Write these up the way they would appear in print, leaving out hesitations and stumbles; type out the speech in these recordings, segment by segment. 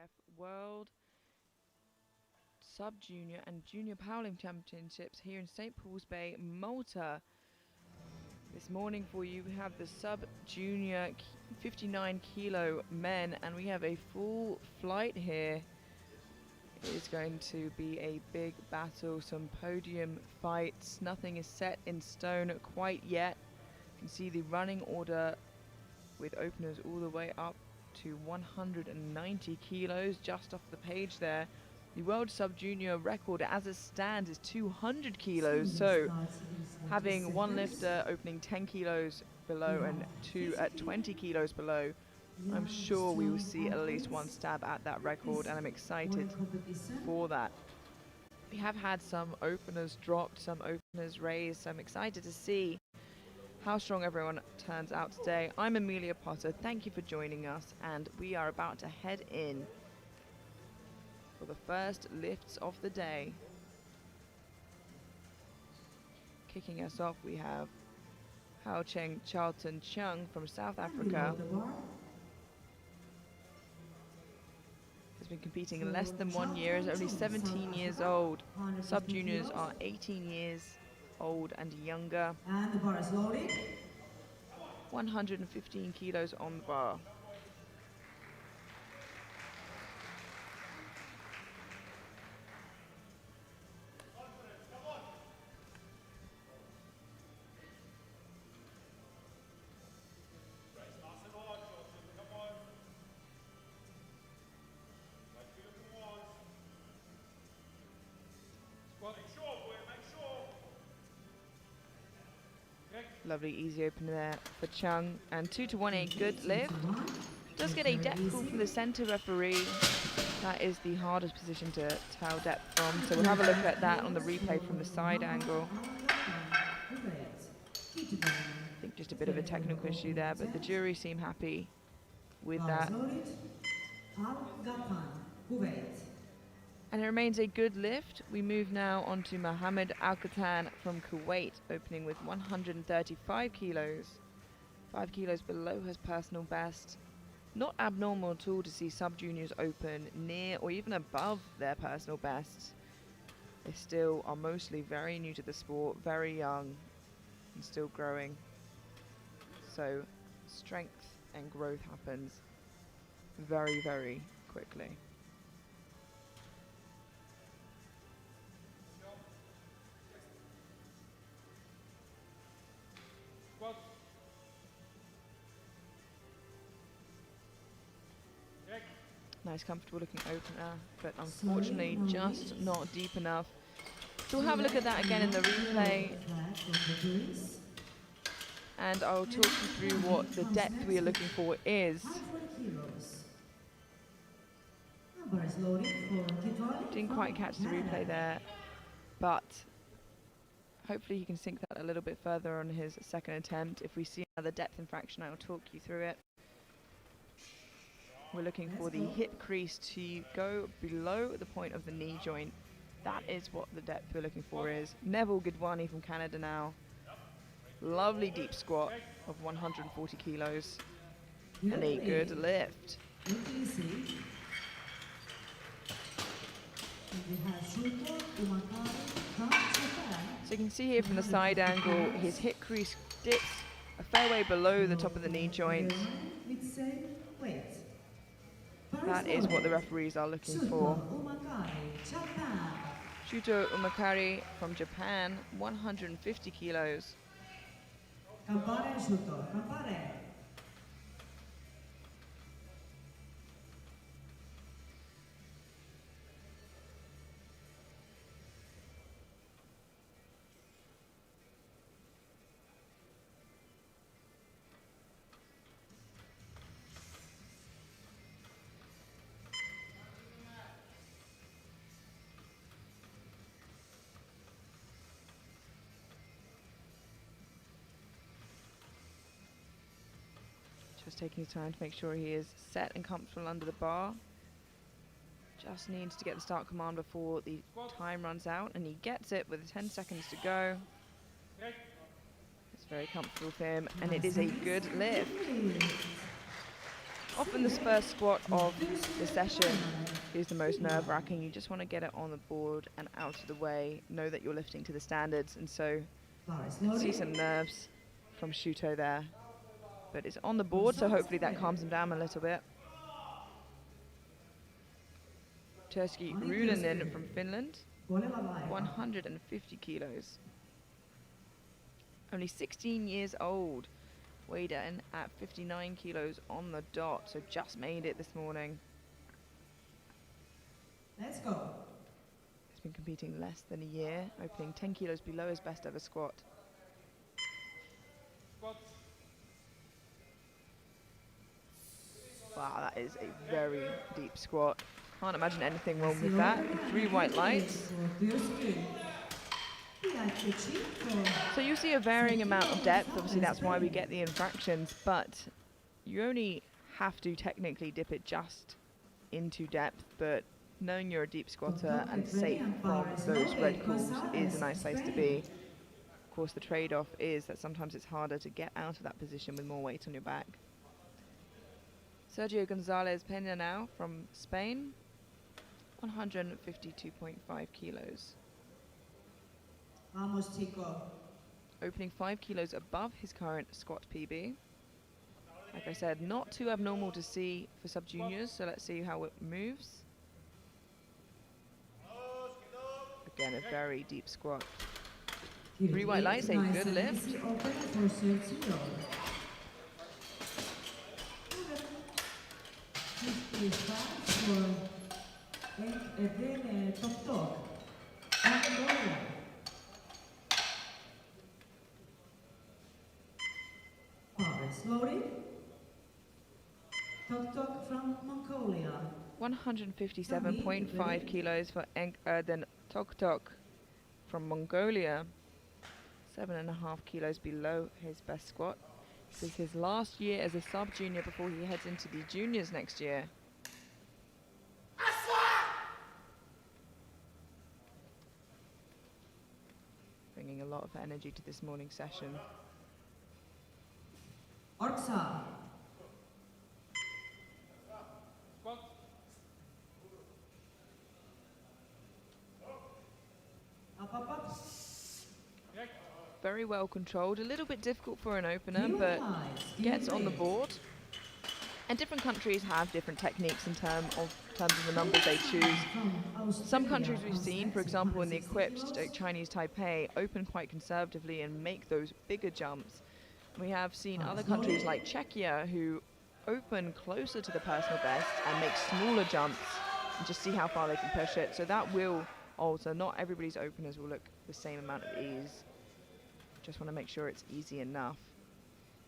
IWF World Sub-Junior and Junior Powerlifting Championships here in St. Paul's Bay, Malta. This morning for you we have the Sub-Junior 59 kilo men, and we have a full flight here. It is going to be a big battle, some podium fights. Nothing is set in stone quite yet. You can see the running order with openers all the way up to 190 kilos just off the page there. The world sub-junior record as it stands is 200 kilos, so having one lifter opening 10 kilos below and two at 20 kilos below, I'm sure we will see at least one stab at that record, and I'm excited for that. We have had some openers dropped, some openers raised, so I'm excited to see how strong everyone turns out today. I'm Amelia Potter, thank you for joining us, and we are about to head in for the first lifts of the day. Kicking us off, we have Hao Cheng Charlton Chung from South Africa. Has been competing in less than 1 year, is only 17 years old. Sub-juniors are 18 years old and younger. And the bar is loaded. 115 kilos on the bar. Lovely easy opener there for Chung, and 2 to 1 a good lift. Does get a depth call from the center referee. That is the hardest position to tell depth from, so we'll have a look at that on the replay from the side angle. I think just a bit of a technical issue there, but the jury seem happy with that. And it remains a good lift. We move now on to Mohammed Al-Qatan from Kuwait, opening with 135 kilos. 5 kilos below his personal best. Not abnormal at all to see sub-juniors open near or even above their personal bests. They still are mostly very new to the sport, very young and still growing. So strength and growth happens very, very quickly. Nice comfortable looking opener, but unfortunately just not deep enough. So we'll have a look at that again in the replay, and I'll talk you through what the depth we are looking for is. Didn't quite catch the replay there, but hopefully he can sink that a little bit further on his second attempt. If we see another depth infraction, I'll talk you through it. We're looking for the hip crease to go below the point of the knee joint. That is what the depth we're looking for is. Neville Gidwani from Canada now. Lovely deep squat of 140 kilos and a good lift. So you can see here from the side angle, his hip crease dips a fair way below the top of the knee joint. That is what the referees are looking for. Shuto Umakari from Japan, 150 kilos. Just taking his time to make sure he is set and comfortable under the bar. Just needs to get the start command before the time runs out, and he gets it with 10 seconds to go. It's very comfortable for him, and it is a good lift. Often this first squat of the session is the most nerve-wracking. You just want to get it on the board and out of the way, know that you're lifting to the standards, and so you can see some nerves from Shuto there. But it's on the board, so hopefully that calms him down a little bit. Turski Runanen from Finland, 150 kilos. Only 16 years old, weighed in at 59 kilos on the dot, so just made it this morning. Let's go. He's been competing less than a year, opening 10 kilos below his best ever squat. Wow, that is a very deep squat. Can't imagine anything wrong with that. And 3 white lights. So you see a varying amount of depth. Obviously that's why we get the infractions, but you only have to technically dip it just into depth, but knowing you're a deep squatter and safe from those red calls is a nice place to be. Of course, the trade-off is that sometimes it's harder to get out of that position with more weight on your back. Sergio Gonzalez Peña now from Spain, 152.5 kilos. Vamos, chico. Opening 5 kilos above his current squat PB. Like I said, not too abnormal to see for sub-juniors, so let's see how it moves. Again, a very deep squat. 3 white lights, a good lift. Slowly. Tok Tok from Mongolia. 157.5 kilos for Erdem Tok Tok from Mongolia. 7.5 kilos below his best squat. This is his last year as a sub-junior before he heads into the juniors next year. Bringing a lot of energy to this morning session. Orksa. Up. Very well controlled, a little bit difficult for an opener, but gets on the board. And different countries have different techniques in terms of the numbers they choose. Some countries we've seen, for example in the equipped Chinese Taipei, open quite conservatively and make those bigger jumps. We have seen other countries like Czechia who open closer to the personal best and make smaller jumps and just see how far they can push it. So that will alter. Not everybody's openers will look the same amount of ease. Just want to make sure it's easy enough.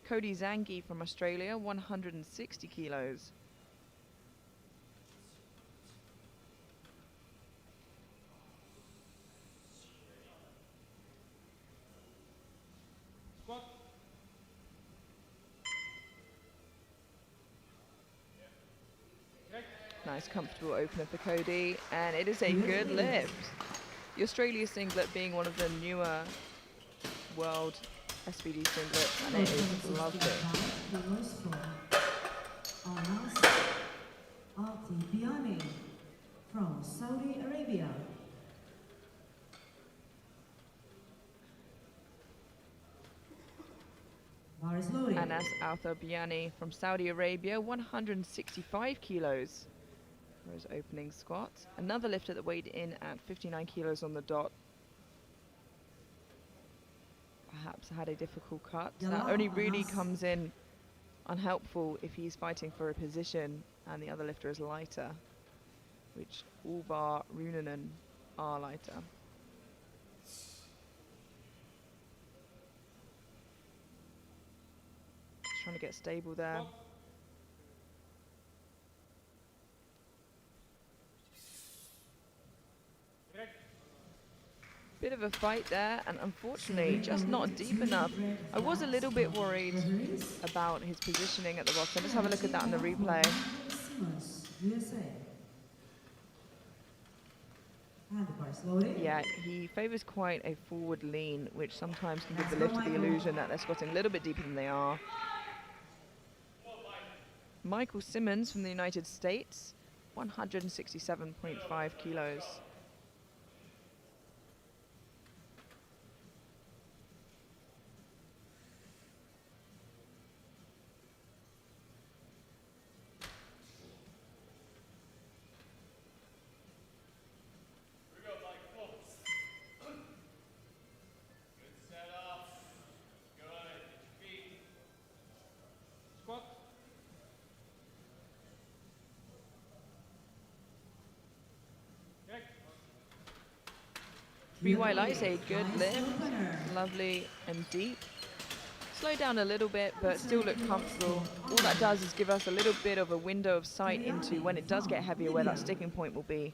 Cody Zangi from Australia, 160 kilos. Nice comfortable opener for Cody, and it is a good lift. The Australia singlet being one of the newer world SBD singlets, and it is lovely. From Saudi Arabia. Anas Al-Thurbiani from Saudi Arabia, 165 kilos for his opening squat. Another lifter that weighed in at 59 kilos on the dot. Perhaps had a difficult cut. That only really comes in unhelpful if he's fighting for a position and the other lifter is lighter, which all bar Runanen are lighter. Just trying to get stable there. Bit of a fight there, and unfortunately just not deep enough. I was a little bit worried about his positioning at the bottom. Let's have a look at that on the replay. Yeah, he favours quite a forward lean, which sometimes can give the lifter the illusion that they're squatting a little bit deeper than they are. Michael Simmons from the United States, 167.5 kilos. Three white lights, a good lift, lovely and deep. Slow down a little bit, but still look comfortable. All that does is give us a little bit of a window of sight into when it does get heavier, where that sticking point will be.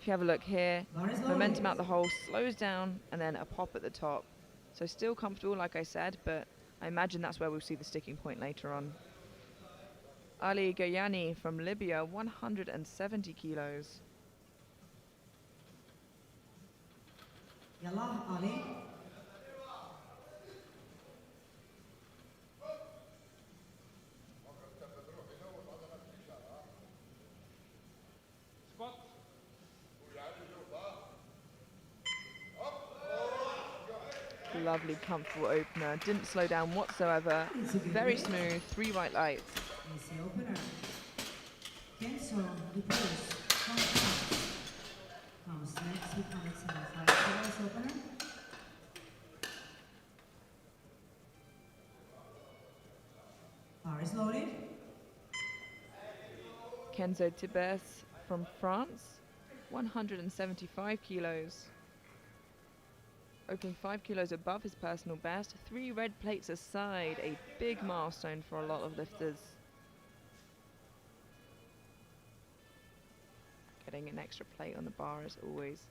If you have a look here, momentum out the hole, slows down, and then a pop at the top. So still comfortable, like I said, but I imagine that's where we'll see the sticking point later on. Ali Gayani from Libya, 170 kilos. Yalla, Ali. Lovely, comfortable opener. Didn't slow down whatsoever. Very smooth, 3 white lights. Easy opener. Kenzo, repose. Comes next with 175 kilos opener. Bar is loaded. Kenzo Tibes from France, 175 kilos. Opening 5 kilos above his personal best. 3 red plates aside, a big milestone for a lot of lifters. Getting an extra plate on the bar is always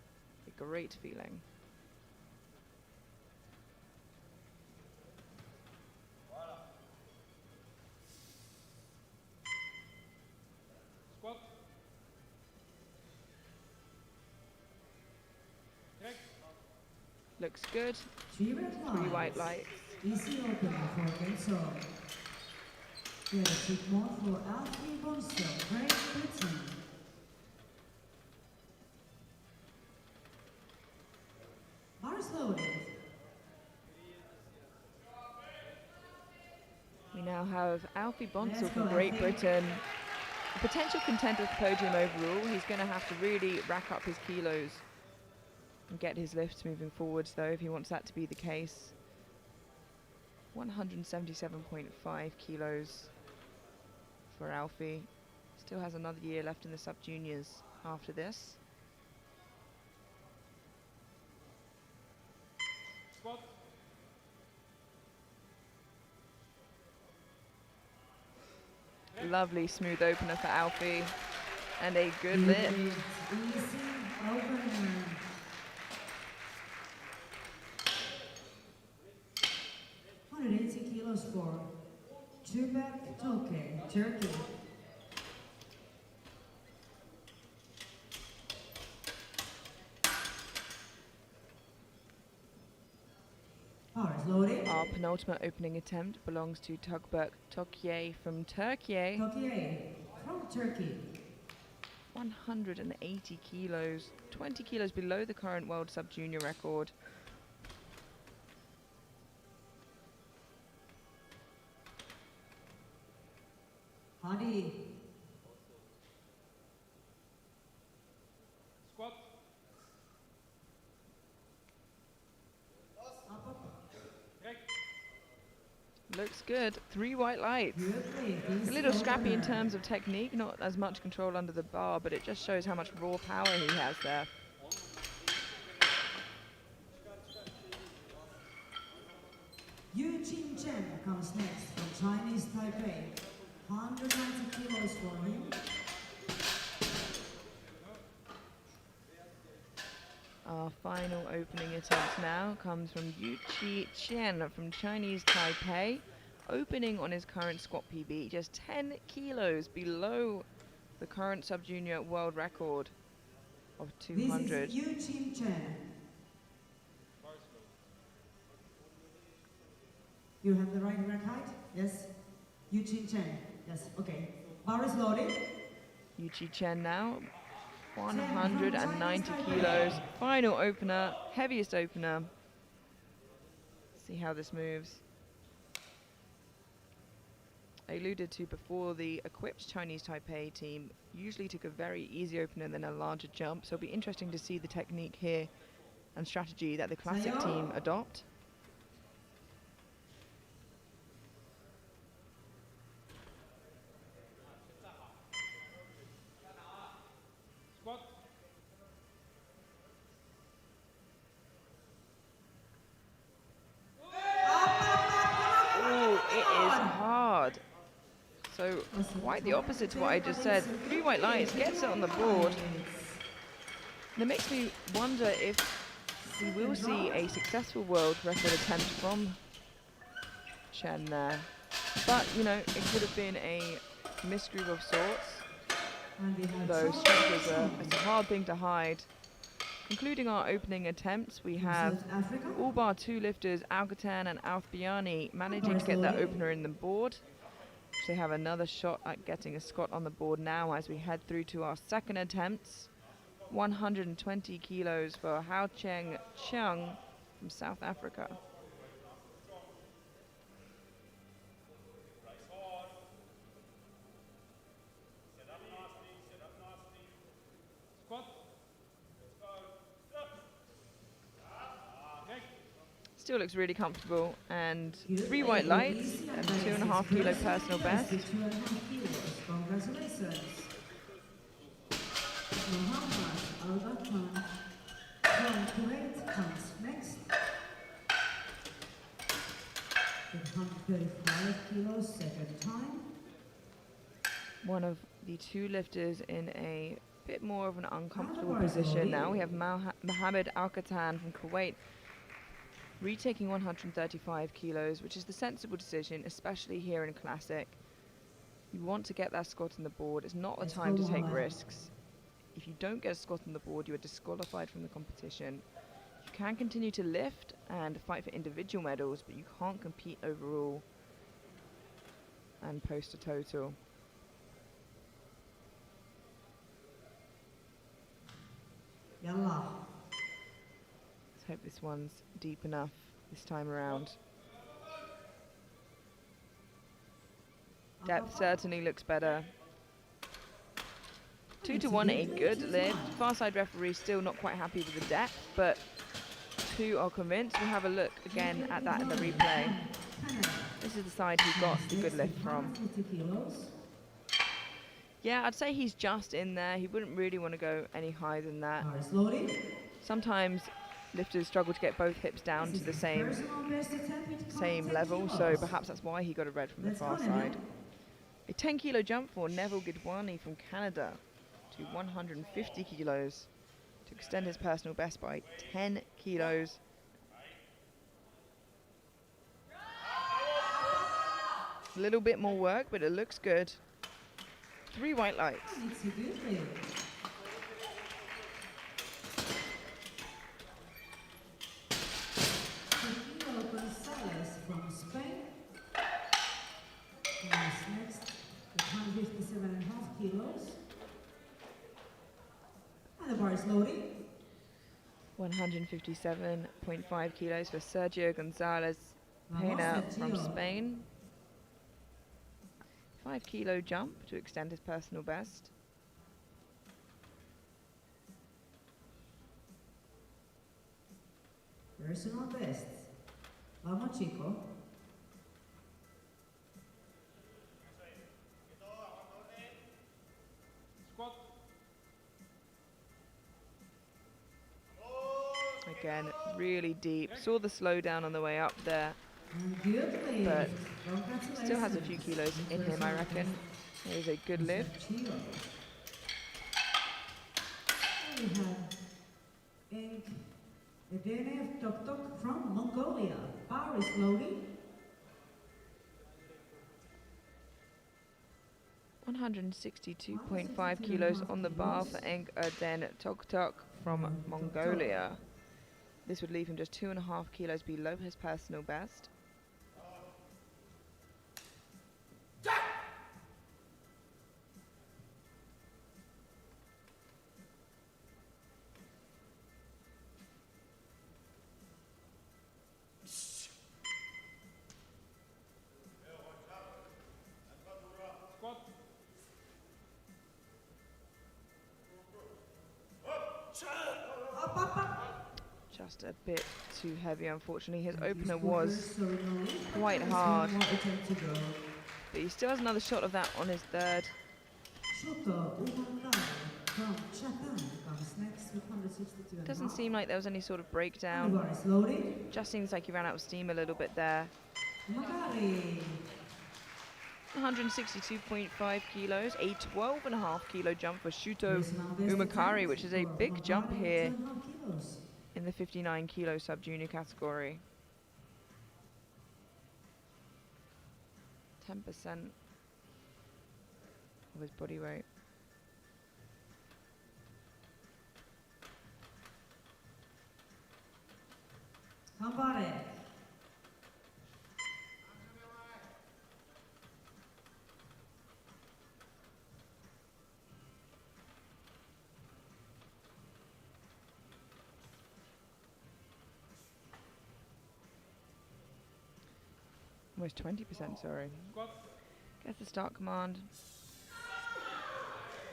a great feeling. Looks good. 3 red 3 white lights. Easy opener for Kenzo. Get a tick more for Alfie Bonso, Great Britain. Bar is loaded. We now have Alfie Bonsall from Great Britain. A potential contender for the podium overall. He's going to have to really rack up his kilos and get his lifts moving forwards, though, if he wants that to be the case. 177.5 kilos for Alfie. Still has another year left in the sub-juniors after this. Lovely smooth opener for Alfie and a good lift. Easy opener. 180 kilos for Tübek Toke, Turkey. Bar is loaded. Our penultimate opening attempt belongs to Tugberk Tokye from Turkey. Tokye from Turkey. 180 kilos, 20 kilos below the current world sub-junior record. Hadi. Squat. Up, up. Looks good. 3 white lights. A little scrappy in terms of technique, not as much control under the bar, but it just shows how much raw power he has there. Yu Qing Chen comes next from Chinese Taipei. 190 kilos for him. Our final opening attempt now comes from Yu Qi Chen from Chinese Taipei, opening on his current squat PB, just 10 kilos below the current sub-junior world record of 200. This is Yu Qing Chen. You have the right rack height? Yes? Yu Qing Chen. Yes, okay. Bar is loaded. Yuchi Chen now, 190 kilos. Final opener, heaviest opener. See how this moves. I alluded to before, the equipped Chinese Taipei team usually took a very easy opener and then a larger jump, so it'll be interesting to see the technique here and strategy that the classic team adopt. Oh, it is hard. So quite the opposite to what I just said. 3 white lights, gets it on the board. And it makes me wonder if we will see a successful world record attempt from Chen there. But, you know, it could have been a misgroove of sorts. Though strength is a hard thing to hide. Concluding our opening attempts, we have all bar 2 lifters, Alcatan and Althbiani, managing to get that opener in the board. They have another shot at getting a Scott on the board now as we head through to our second attempts. 120 kilos for Hao Cheng Cheung from South Africa. Still looks really comfortable, and 3 white lights and 2.5 kilo personal best. 2.5 kilos. Congratulations. Muhammad Al-Ghatan from Kuwait comes next. With 135 kilos, second time. One of the 2 lifters in a bit more of an uncomfortable position now. We have Mohammed Al-Ghatan from Kuwait retaking 135 kilos, which is the sensible decision, especially here in Classic. You want to get that Scott on the board. It's not the time to take risks. If you don't get a Scott on the board, you are disqualified from the competition. You can continue to lift and fight for individual medals, but you can't compete overall and post a total. Yallah. Let's hope this one's deep enough this time around. Depth certainly looks better. 2-1, a good lift. Far side referee still not quite happy with the depth, but 2 are convinced. We'll have a look again at that in the replay. This is the side he got the good lift from. Yeah, I'd say he's just in there. He wouldn't really want to go any higher than that. Sometimes lifters struggle to get both hips down to the same level, so perhaps that's why he got a red from the far side. A 10 kilo jump for Neville Gidwani from Canada to 150 kilos to extend his personal best by 10 kilos. A little bit more work, but it looks good. 3 white lights. From Spain. Next, 157.5 kilos. And the bar is loading. 157.5 kilos for Sergio Gonzalez Pena from Spain. 5 kilo jump to extend his personal best. Personal best. Vamos, chico. Again, really deep. Saw the slowdown on the way up there, but still has a few kilos in him, I reckon. It is a good lift. We have Deadlift Tok Tok from Mongolia. Bar is loading. 162.5 kilos on the bar for Eng Erden Tok Tok from Mongolia. This would leave him just 2.5 kilos below his personal best. Just a bit too heavy, unfortunately. His And opener his was focus, so no, quite there's hard, one more attempt to go. but he still has another shot of that on his third. Shoto Umakari from Japan comes next with 162 and a Doesn't half. seem like there was any sort of And breakdown. the bar is loaded. Just seems like he ran out of steam a little bit there. Umakari. 162.5 kilos, a 12.5 kilo jump for Shuto Personal best Umakari, attempt which is a for big jump Umakari, here 2.5 kilos. in the 59 kilo sub-junior category. 10% of his body weight. Gambare. Almost 20%, sorry. Gets the start command.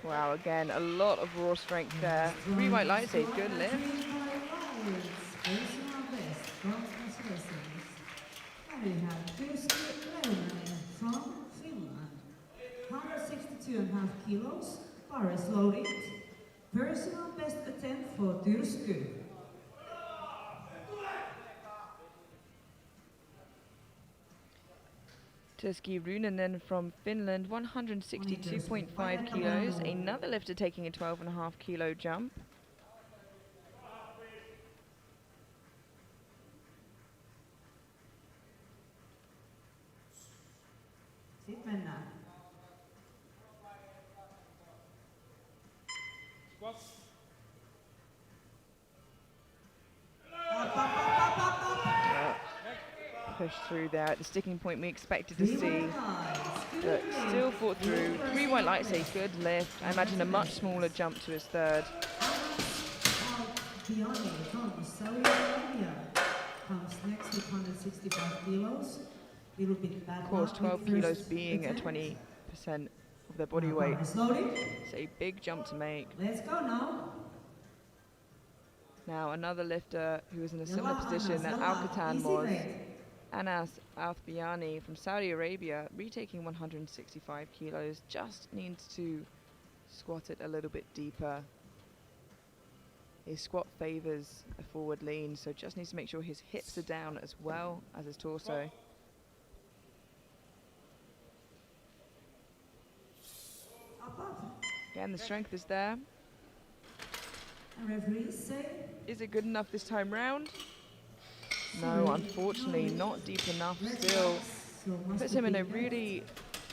Wow, again, a lot of raw strength there. 3 white lights, a good lift. 3 white lights. Personal best from Australia. And we have Kirsti Leunanen from Finland. 162.5 kilos. Bar is loaded. Personal best attempt for Tyrsky. Turski Runanen from Finland, 162.5 kilos. Another lifter taking a 12.5 kilo jump. Sitten mennään. Push through there at the sticking point we expected to see, but still fought through. 3 white lights, a good lift. I imagine a much smaller jump to his third. Biani from Saudi Arabia comes next with 165 kilos. Little bit bad Of course, luck 12 with kilos first being at attempt. 20% of their body Now weight. bar is loaded. It's a big jump to make. Let's go now. Now another lifter who was in a similar Yalla, position that Anas, Al-Qatan easy was, weight. Anas Al-Biani from Saudi Arabia, retaking 165 kilos, just needs to squat it a little bit deeper. His squat favours a forward lean, so just needs to make sure his hips are down as well as his torso. Up, up. Again, the strength is there. And referees say Is it good enough this time round? No, unfortunately, not deep enough still. Puts him in a really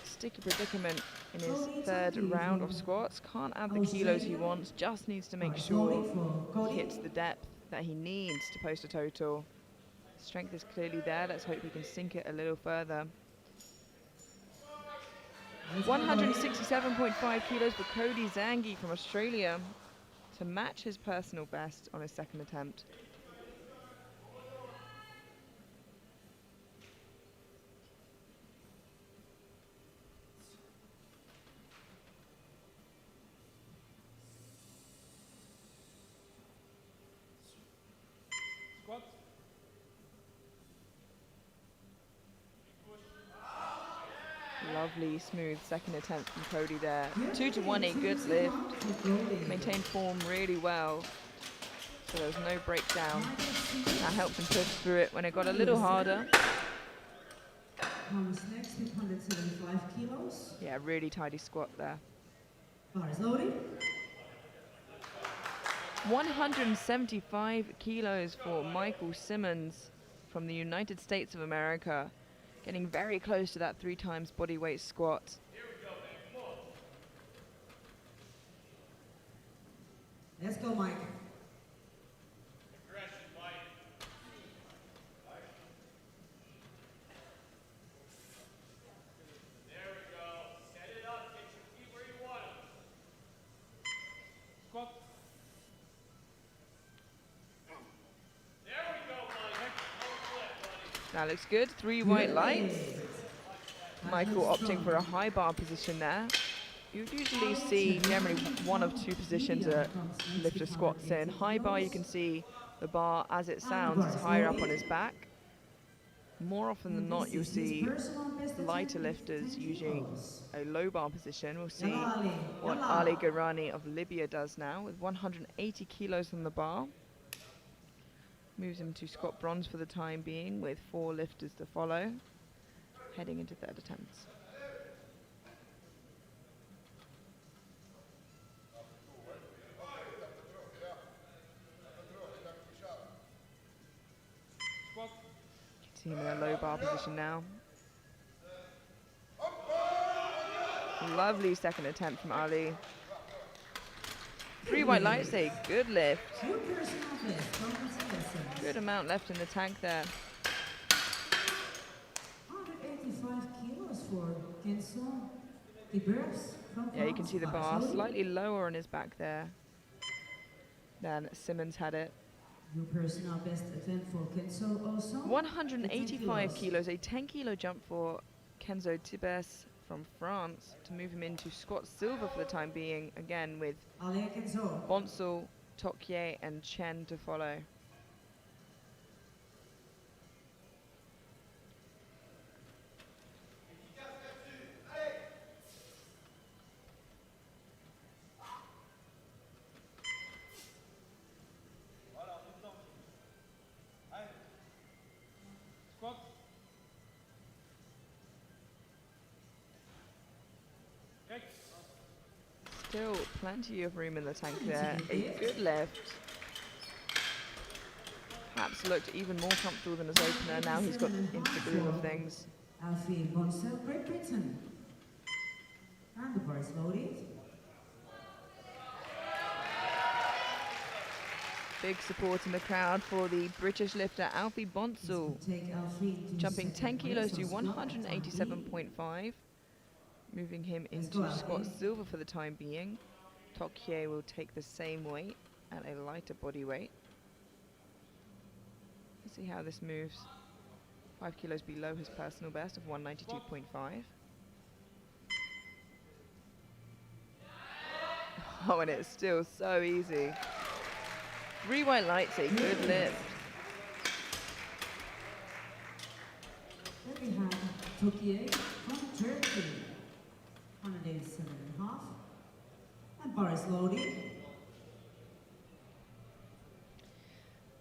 sticky predicament in his third round of squats. Can't add the kilos he wants, just needs to make sure he hits the depth that he needs to post a total. Strength is clearly there, let's hope he can sink it a little further. 167.5 kilos for Cody Zangi from Australia to match his personal best on his second attempt. Lovely, smooth second attempt from Cody there. 2 to 1, a good lift. Maintained form really well. So there was no breakdown. That helped him push through it when it got a little harder. Comes next with 175 kilos. Yeah, really tidy squat there. Bar is loaded. 175 kilos for Michael Simmons from the United States of America. Getting very close to that 3 times body weight squat. Let's go, Mike. That looks good. 3 white lights. Michael opting for a high bar position there. You usually see generally 1 of 2 positions a lifter squats in. High bar, you can see The bar, as it And sounds, is bar higher up on loaded. his back. More often than And not, this you'll is his see personal best lighter attempt, lifters 10 using kilos. a low bar position. We'll see Yalla Ali, what yalla. Ali Garani of Libya does now with 180 kilos on the bar. Moves him to squat bronze for the time being with 4 lifters to follow, heading into third attempts. You can see him in a low bar position now. Lovely second attempt from Ali. 3 white lights, a good lift. Your personal best, congratulations. Good amount left in the tank there. 185 kilos for Kenzo Tiberos from Yeah, you can see the France. bar Loaded. slightly lower on his back there than Simmons had it. Your personal best attempt for Kenzo also. 185 kilos, a 10 kilo jump for Kenzo Tibes from France to move him into squat silver for the time being, again with Ali Kenzo. Bonsal, Tokye and Chen to follow. Still plenty of room in the tank there. A good lift. Perhaps looked even more comfortable than his opener. Now he's got into the groove of things. Alfie Bonsal, Great Britain. And the bar is loaded. Big support in the crowd for the British lifter Alfie Bonsal, jumping 10 kilos to 187.5, moving him into squat silver for the time being. Tokye will take the same weight at a lighter body weight. Let's see how this moves. 5 kilos below his personal best of 192.5. Oh, and it's still so easy. 3 white lights, a good lift. Then we have Tokyo from Turkey. 187.5. And bar is loaded.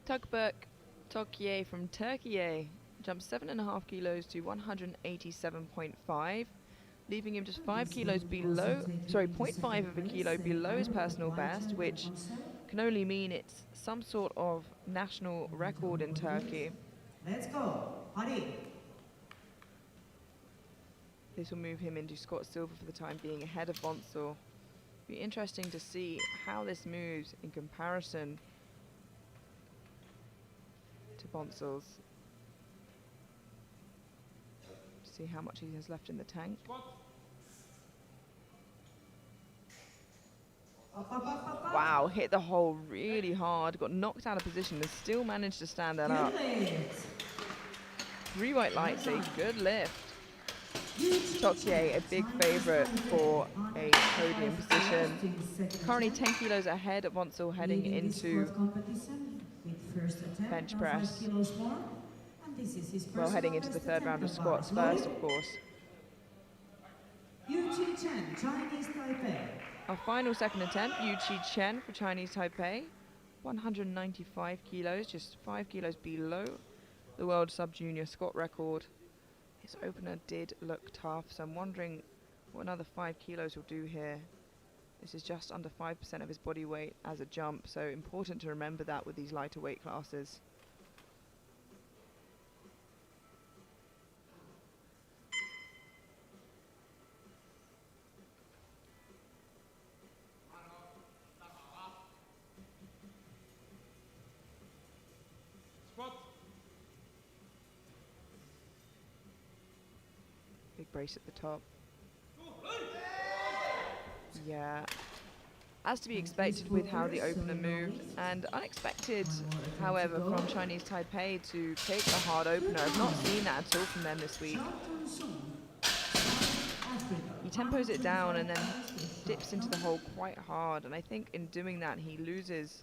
Tukberk Tokye from Turkey jumps 7.5 kilos to 187.5, leaving him just 5 kilos below, sorry, 0.5 of a kilo below his personal best, which can only mean it's some sort of national record in Turkey. Let's go. Hadi. This will move him into squat silver for the time being, ahead of Bonsal. Be interesting to see how this moves in comparison to Bonsal's. See how much he has left in the tank. Wow, hit the hole really hard, got knocked out of position and still managed to stand that up. 3 white lights, a good lift. Tokye, a big favourite for a podium position. Currently 10 kilos ahead of Bonsal heading into bench press. Well, heading into the third round of squats first, of course. Yu-Chi Chen, Chinese Taipei. Our final second attempt, Yu-Chi Chen for Chinese Taipei. 195 kilos, just 5 kilos below the world sub-junior squat record. His opener did look tough, so I'm wondering what another 5 kilos will do here. This is just under 5% of his body weight as a jump, so important to remember that with these lighter weight classes. Big brace at the top. Yeah, as to be expected with how the opener moved, and unexpected, however, from Chinese Taipei to take a hard opener. I've not seen that at all from them this week. He tempos it down and then dips into the hole quite hard, and I think in doing that he loses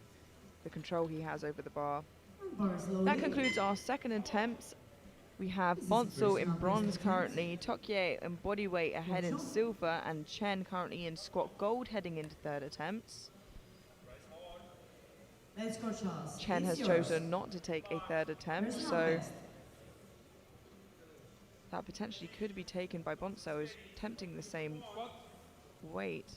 the control he has over the bar. And bars loaded. That concludes our second attempts. We have This is the Bonsall in personal bronze best attempt. currently, Tokye in bodyweight ahead in Bonsall. silver, and Chen currently in squat gold heading into third attempts. Let's go, Charles. Chen It's has yours. chosen not to take a third attempt, Personal so best. that potentially could be taken by Bonsall, who's attempting the same weight.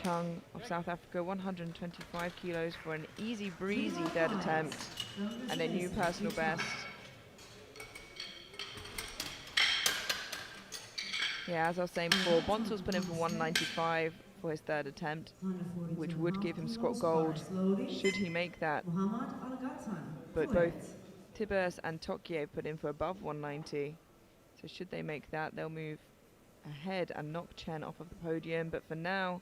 Chung of South Africa, 125 kilos for an easy breezy third attempt and a new personal best. Yeah, as I was saying before, Bonsall's put in for 195 for his third attempt, which would give him squat gold should he make that. Muhammad Al-Ghatan, But Kuwait. both Tibers and Tokye put in for above 190. So should they make that, they'll move ahead and knock Chen off of the podium. But for now,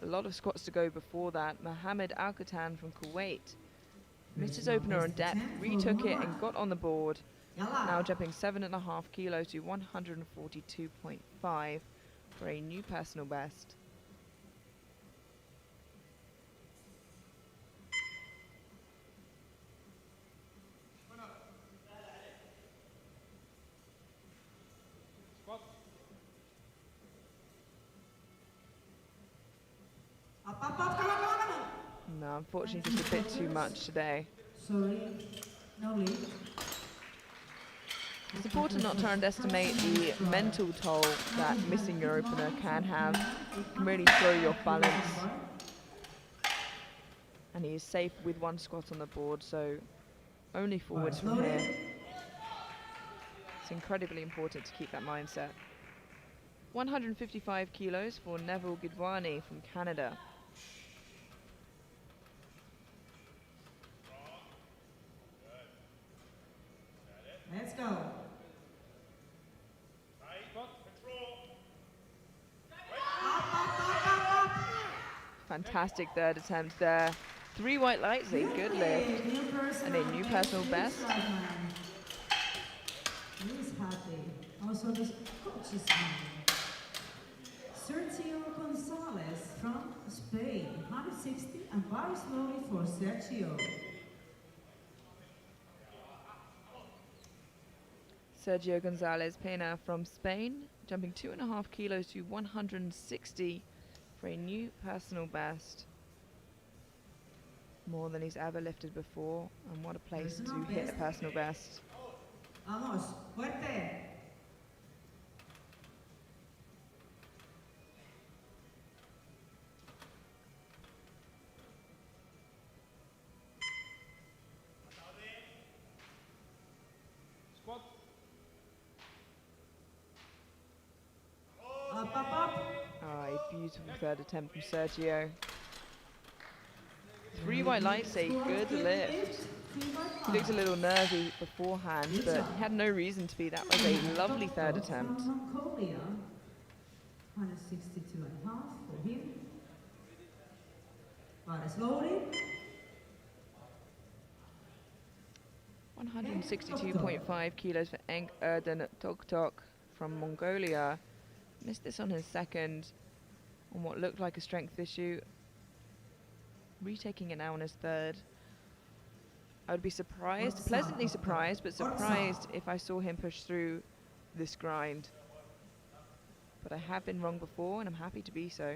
a lot of squats to go before that. Mohammed Al-Ghatan from Kuwait missed his opener on depth, retook it and got on the board. Now jumping 7.5 kilos to 142.5 for a new personal best. Up, come on, come on, come on. No, unfortunately just a bit too much today. Sorry, no lead. It's important not to underestimate the mental toll that missing your opener can have. It can really throw you off balance. And he is safe with one squat on the board, so only forwards from here. It's incredibly important to keep that mindset. 155 kilos for Neville Gidwani from Canada. Let's go. Fantastic third attempt there. 3 white lights, a good lift. And a new personal best. He's happy. Also, this coach is happy. Sergio Gonzalez from Spain, 160 and very slowly for Sergio. Sergio Gonzalez Pena from Spain, jumping 2.5 kilos to 160 for a new personal best. More than he's ever lifted before, and what a place to hit a personal best. Vamos, fuerte. Up, up, up. Ah, a beautiful third attempt from Sergio. 3 white lights, a good lift. He looked a little nervy beforehand, but he had no reason to be. That was a lovely third attempt. From Mongolia, 162 and a half for him. But slowly. 162.5 kilos for Enk Erden Toktok from Mongolia. Missed this on his second on what looked like a strength issue. Retaking it now on his third. I would be surprised, pleasantly surprised, but surprised if I saw him push through this grind. But I have been wrong before, and I'm happy to be so.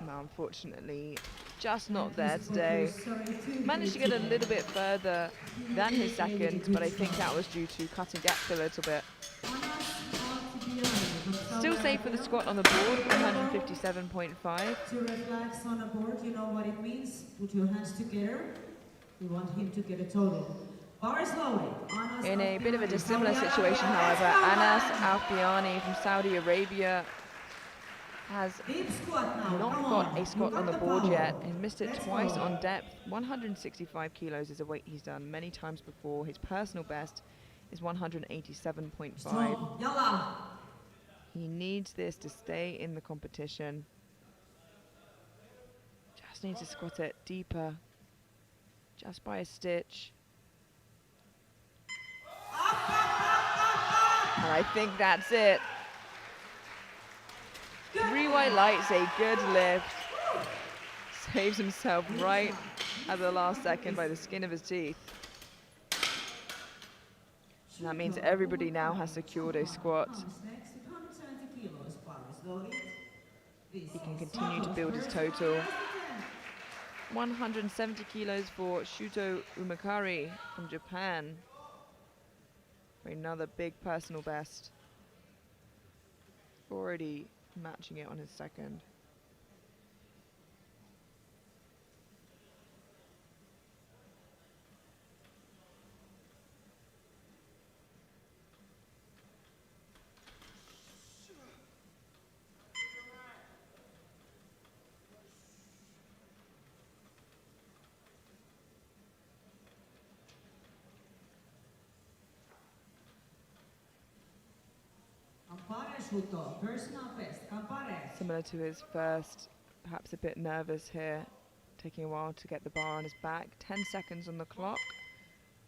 No, unfortunately, just not there today. Managed to get a little bit further than his second, but I think that was due to cutting depth a little bit. Still safe with the squat on the board, 157.5. To relax on a board, you know what it means? Put your hands together. We want him to get a total. Bar slowly. In a bit of a dissimilar situation, however, Anas Alfiani from Saudi Arabia has not got a squat on the board yet and missed it twice on depth. 165 kilos is a weight he's done many times before. His personal best is 187.5. He needs this to stay in the competition. Just needs to squat it deeper, just by a stitch. And I think that's it. 3 white lights, a good lift. Saves himself right at the last second by the skin of his teeth. And that means everybody now has secured a squat. He can continue to build his total. 170 kilos for Shuto Umakari from Japan. For another big personal best. Already matching it on his second. Similar to his first, perhaps a bit nervous here, taking a while to get the bar on his back. 10 seconds on the clock.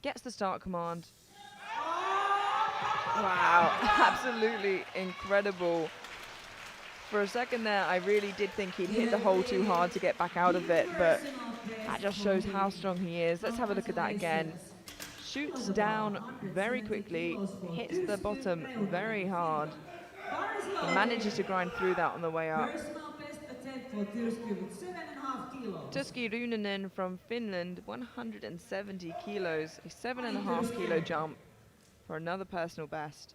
Gets the start command. Wow, absolutely incredible. For a second there, I really did think he'd hit the hole too hard to get back out of it, but that just shows how strong he is. Let's have a look at that again. Shoots down very quickly, hits the bottom very hard, and manages to grind through that on the way up. Tuski Runanen from Finland, 170 kilos, a 7.5 kilo jump for another personal best.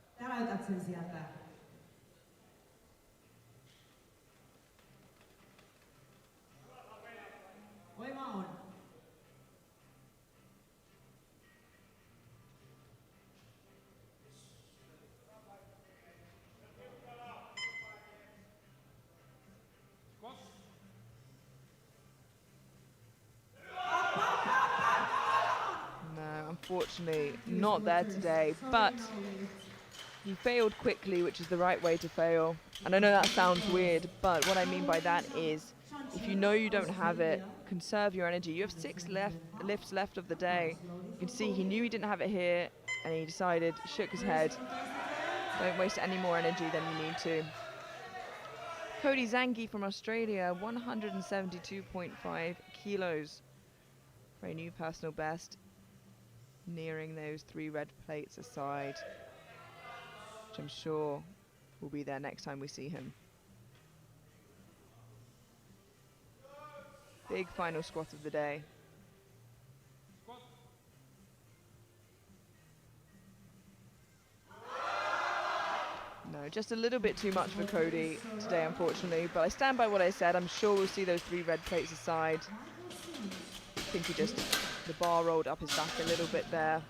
Unfortunately, not there today, but he failed quickly, which is the right way to fail. And I know that sounds weird, but what I mean by that is, if you know you don't have it, conserve your energy. You have 6 lifts left of the day. You can see he knew he didn't have it here, and he decided, shook his head, don't waste any more energy than you need to. Cody Zangi from Australia, 172.5 kilos for a new personal best. Nearing those 3 red plates aside, which I'm sure will be there next time we see him. Big final squat of the day. No, just a little bit too much for Cody today, unfortunately, but I stand by what I said. I'm sure we'll see those 3 red plates aside. I think he just, the bar rolled up his back a little bit there.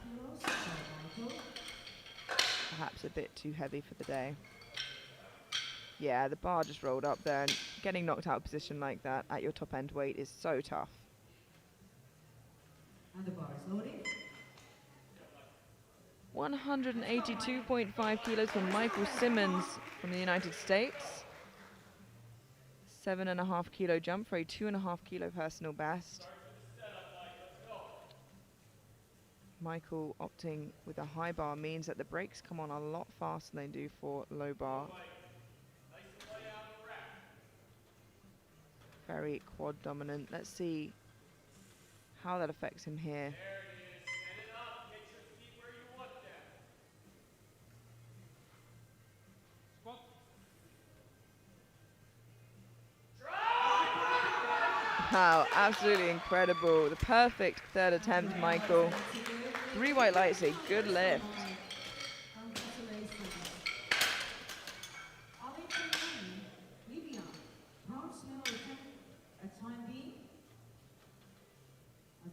Perhaps a bit too heavy for the day. Yeah, the bar just rolled up there, and getting knocked out of position like that at your top end weight is so tough. And the bar is loading. 182.5 kilos from Michael Simmons from the United States. 7.5 kilo jump for a 2.5 kilo personal best. Michael opting with a high bar means that the brakes come on a lot faster than they do for low bar. Very quad dominant. Let's see how that affects him here. Wow, absolutely incredible. The perfect third attempt, Michael. 3 white lights, a good lift.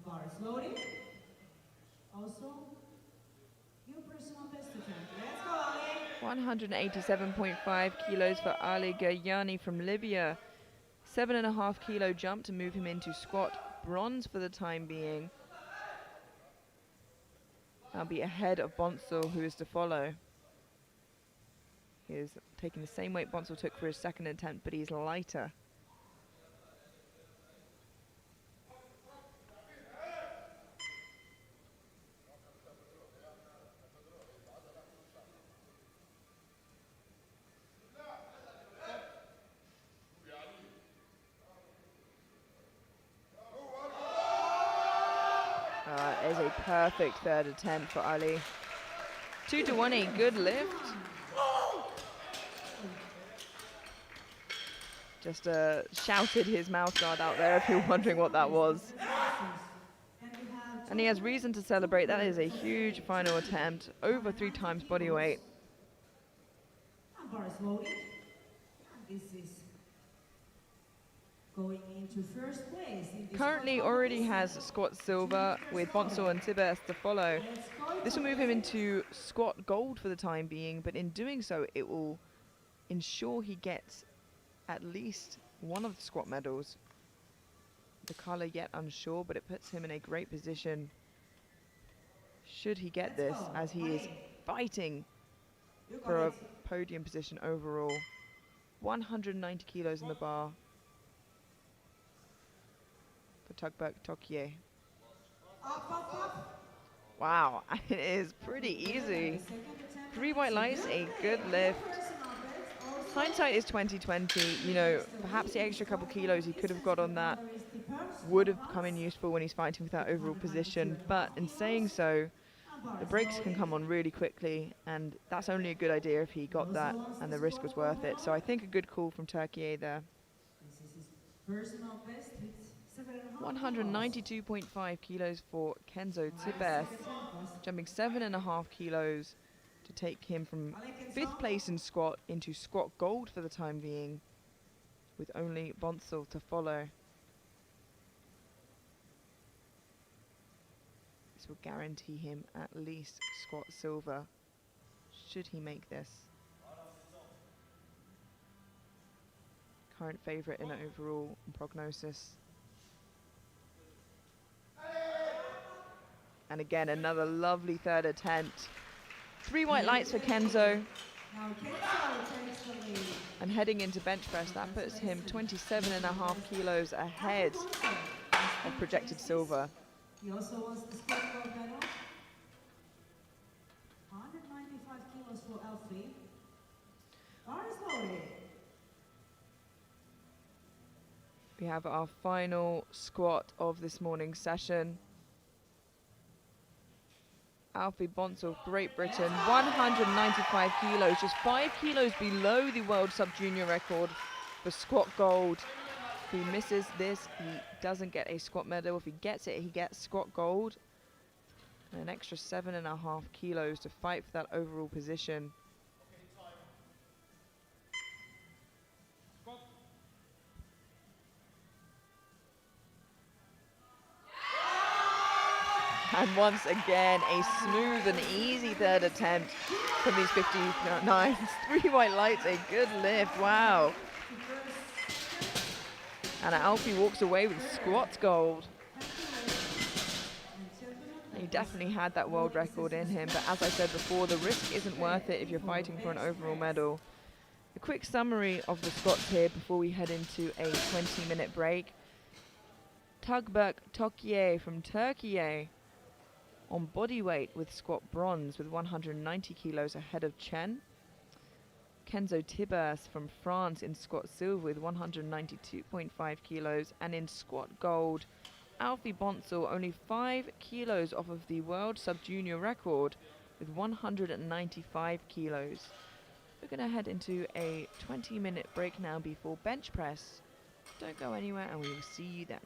Bar is loading. Also, your personal best attempt. Let's go, Ali. 187.5 kilos for Ali Gayani from Libya. 7.5 kilo jump to move him into squat bronze for the time being. That'll be ahead of Bonsall, who is to follow. He is taking the same weight Bonsall took for his second attempt, but he's lighter. perfect third attempt for Ali. 2 to 1, a good lift. Just shouted his mouth guard out there if you're wondering what that was. And he has reason to celebrate. That is a huge final attempt, over 3 times body weight. Bar is loaded. And this is going into first place. Currently already has squat silver with Bonsor and Tibes to follow. This will move him into squat gold for the time being, but in doing so, it will ensure he gets at least one of the squat medals. The color yet unsure, but it puts him in a great position should he get this, as he is fighting for a podium position overall. 190 kilos in the bar for Tugberk Tokye. Wow, it is pretty easy. 3 white lights, a good lift. Hindsight is 2020. You know, perhaps the extra couple kilos he could have got on that would have come in useful when he's fighting for that overall position. But in saying so, the brakes can come on really quickly, and that's only a good idea if he got that and the risk was worth it. So I think a good call from Turkey there. 192.5 kilos for Kenzo Tibes, jumping 7.5 kilos to take him from 5th place in squat into squat gold for the time being, with only Bonsal to follow. This will guarantee him at least squat silver, should he make this. Current favourite in overall prognosis. And again, another lovely third attempt. 3 white lights for Kenzo. And heading into bench press, that puts him 27.5 kilos ahead of projected silver. He also wants the squat gold medal. 195 kilos for Alfie. Bar is loaded. We have our final squat of this morning's session. Alfie Bonsal, Great Britain, 195 kilos, just 5 kilos below the world sub-junior record for squat gold. If he misses this, he doesn't get a squat medal. If he gets it, he gets squat gold. And an extra 7.5 kilos to fight for that overall position. And once again, a smooth and easy third attempt from these 59s. 3 white lights, a good lift, wow. And Alfie walks away with squat gold. He definitely had that world record in him, but as I said before, the risk isn't worth it if you're fighting for an overall medal. A quick summary of the squats here before we head into a 20-minute break. Tugberk Tokye from Turkey on body weight with squat bronze with 190 kilos ahead of Chen. Kenzo Tibes from France in squat silver with 192.5 kilos, and in squat gold, Alfie Bonsal only 5 kilos off of the world sub-junior record with 195 kilos. We're going to head into a 20-minute break now before bench press. Don't go anywhere and we will see you then.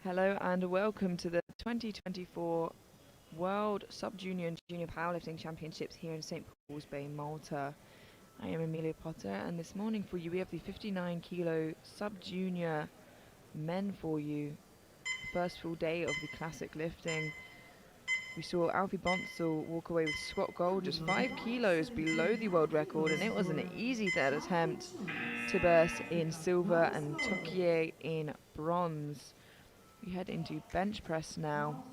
Hello and welcome to the 2024 World Sub-Junior and Junior Powerlifting Championships here in St. Paul's Bay, Malta. I am Amelia Potter, and this morning for you we have the 59 kilo Sub-Junior men for you. First full day of the classic lifting. We saw Alfie Bonsall walk away with squat gold, just 5 kilos below the world record, and it was an easy third attempt. Tibers in silver and Tokie in bronze. We head into bench press now.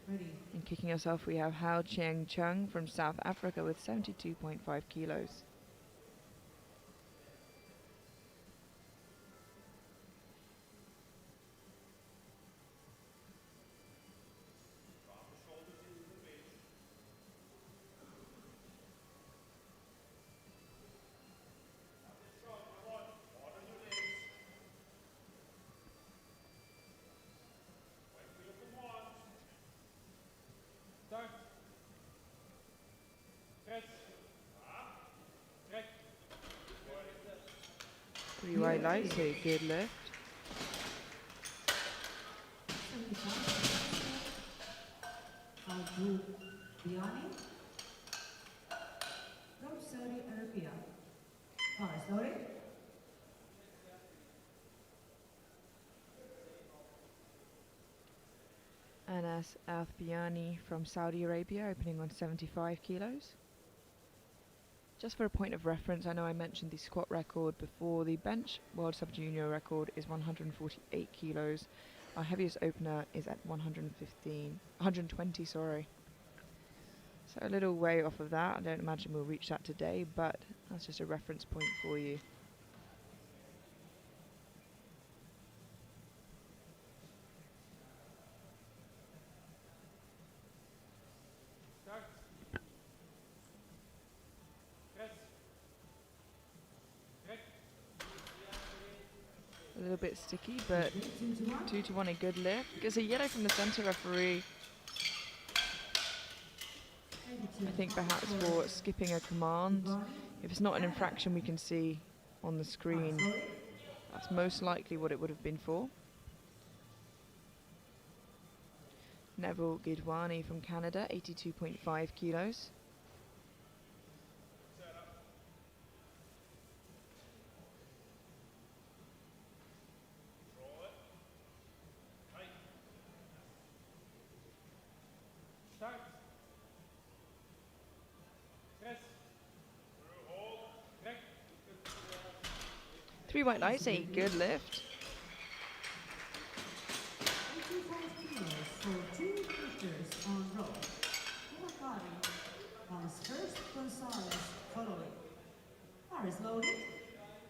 And kicking us off we have Hao Chiang Chung from South Africa with 72.5 kilos. Three white lights, a good lift. Saudi Arabia. Cars loaded. Anas Althbiani from Saudi Arabia, opening on 75 kilos. Just for a point of reference, I know I mentioned the squat record before. The bench World Sub-Junior record is 148 kilos. Our heaviest opener is at 120, sorry. So a little way off of that. I don't imagine we'll reach that today, but that's just a reference point for you. A little bit sticky, but 2 to 1, a good lift. Gets a yellow from the centre referee. I think perhaps for skipping a command. If it's not an infraction we can see on the screen, that's most likely what it would have been for. Neville Gidwani from Canada, 82.5 kilos. Three white lights, a good lift. 85 kilos for 2 meters on row. Umakari comes first, Gonzalez following. Paris loaded.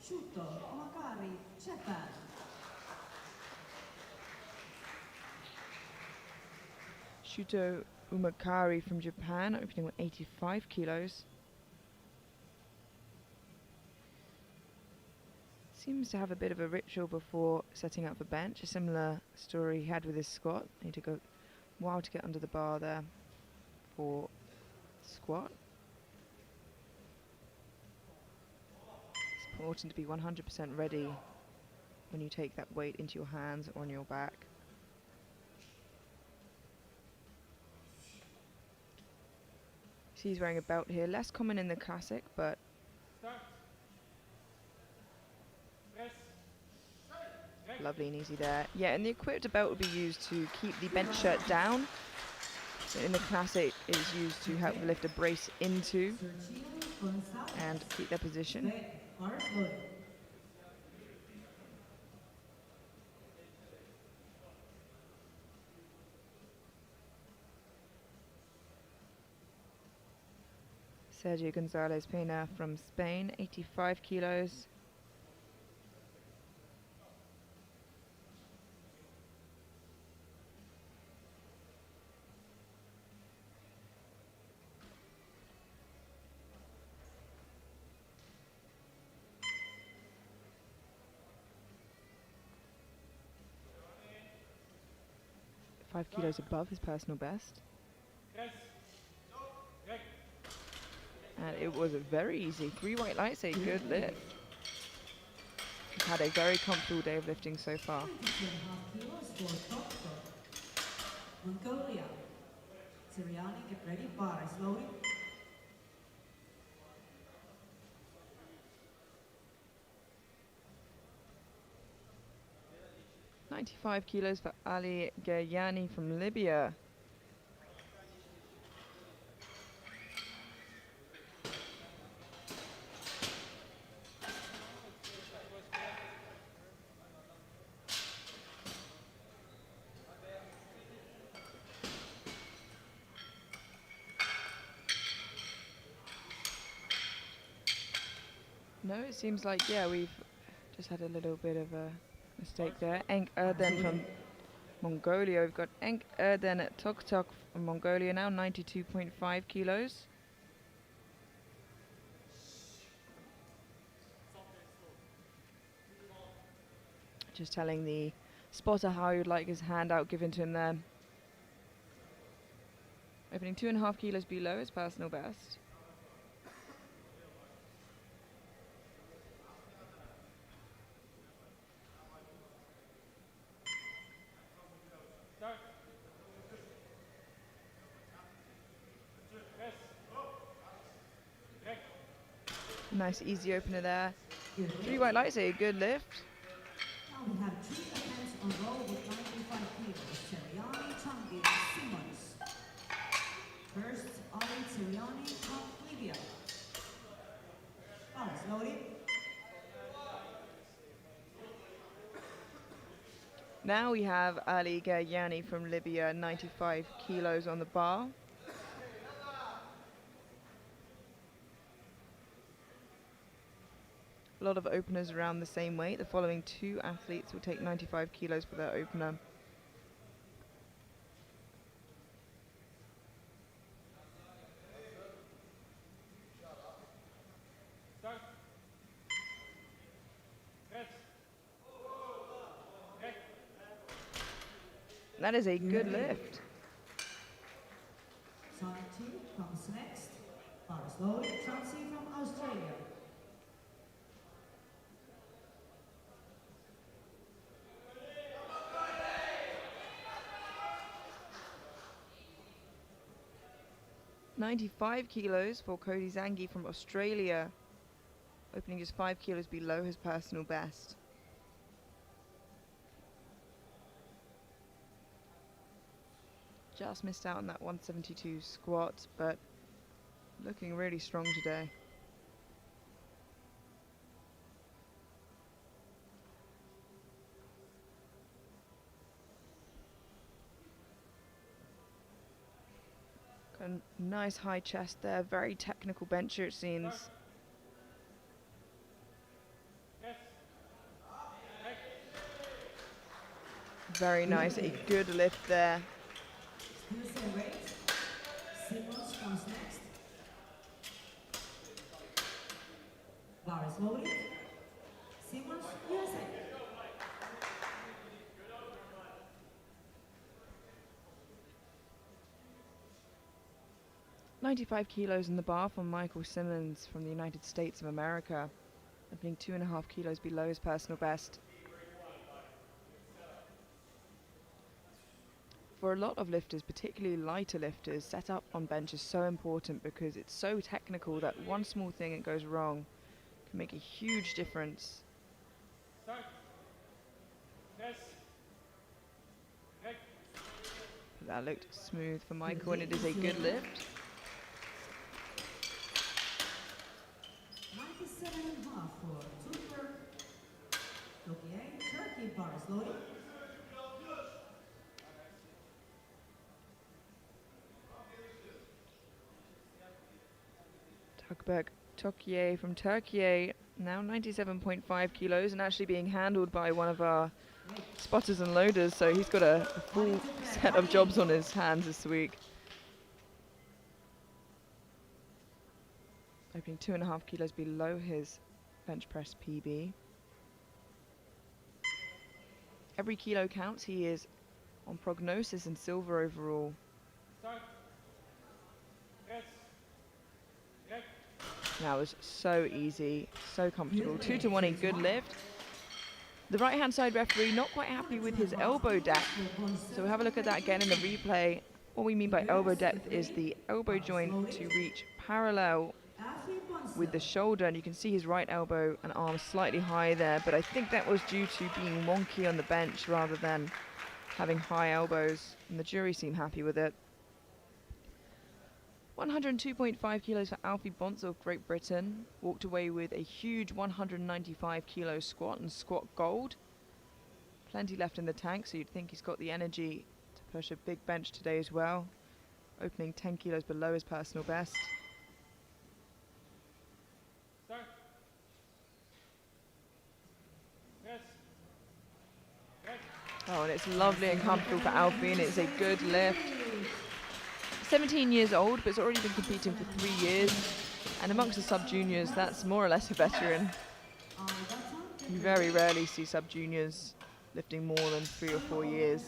Shuto, Umakari, Japan. Shuto Umakari from Japan, opening with 85 kilos. Seems to have a bit of a ritual before setting up for bench. A similar story he had with his squat. Need to go a while to get under the bar there for squat. It's important to be 100% ready when you take that weight into your hands or on your back. See, he's wearing a belt here. Less common in the classic, but lovely and easy there. Yeah, and the equipped belt would be used to keep the bench shirt down. So in the classic, it is used to help the lifter brace into and keep their position. Sergio Gonzalez Pena from Spain, 85 kilos. Five kilos above his personal best. And it was a very easy. Three white lights, a good lift. had a very comfortable day of lifting so far. 22.5 kilos for Tokyo. Mongolia. Siriani, get ready. Bar is loaded. 95 kilos for Ali Gayani from Libya. No, it seems like, yeah, we've just had a little bit of a mistake there. Enk Erden from Mongolia. We've got Enk Erden at Tok Tok from Mongolia now, 92.5 kilos. Just telling the spotter how he would like his handout given to him there. Opening 2.5 kilos below his personal best. Nice easy opener there. 3 white lights, a good lift. Now we have 3 attempts on row with 95 kilos. Siriani, Changi, Simmons. First, Ali Siriani from Libya. Bar is loaded. Now we have Ali Gayani from Libya, 95 kilos on the bar. A lot of openers around the same weight. The following 2 athletes will take 95 kilos for their opener. That is a good lift. Santi comes next. Bar is loaded. Transi from Australia. $95 kilos for Cody Zangi from Australia, opening just 5 kilos below his personal best. Just missed out on that 172 squat, but looking really strong today. Got a nice high chest there, very technical bencher it seems. Very nice, a good lift there. USA weight. Simmons comes next. Bar is loaded. Simmons, USA. 95 kilos in the bar from Michael Simmons from the United States of America, opening 2.5 kilos below his personal best. For a lot of lifters, particularly lighter lifters, set up on bench is so important because it's so technical that one small thing that goes wrong can make a huge difference. That looked smooth for Michael and it is a good lift. 97.5 for Super. Okay, Turkey bar is loaded. Tukberk Tokye from Turkey, now 97.5 kilos and actually being handled by one of our spotters and loaders, so he's got a full set of jobs on his hands this week. Opening 2.5 kilos below his bench press PB. Every kilo counts. He is on prognosis and silver overall. That was so easy, so comfortable. 2 to 1, a good lift. The right-hand side referee not quite happy with his elbow depth. So we'll have a look at that again in the replay. What we mean by elbow depth is the elbow joint to reach parallel with the shoulder, and you can see his right elbow and arm slightly high there, but I think that was due to being wonky on the bench rather than having high elbows, and the jury seemed happy with it. 102.5 kilos for Alfie Bonzo of Great Britain. Walked away with a huge 195 kilo squat and squat gold. Plenty left in the tank, so you'd think he's got the energy to push a big bench today as well. Opening 10 kilos below his personal best. Start. Yes. Right. Oh, and it's lovely and comfortable for Alfie, and it's a good lift. 17 years old, but it's already been competing for 3 years. And amongst the sub-juniors, that's more or less a veteran. You very rarely see sub-juniors lifting more than 3 or 4 years.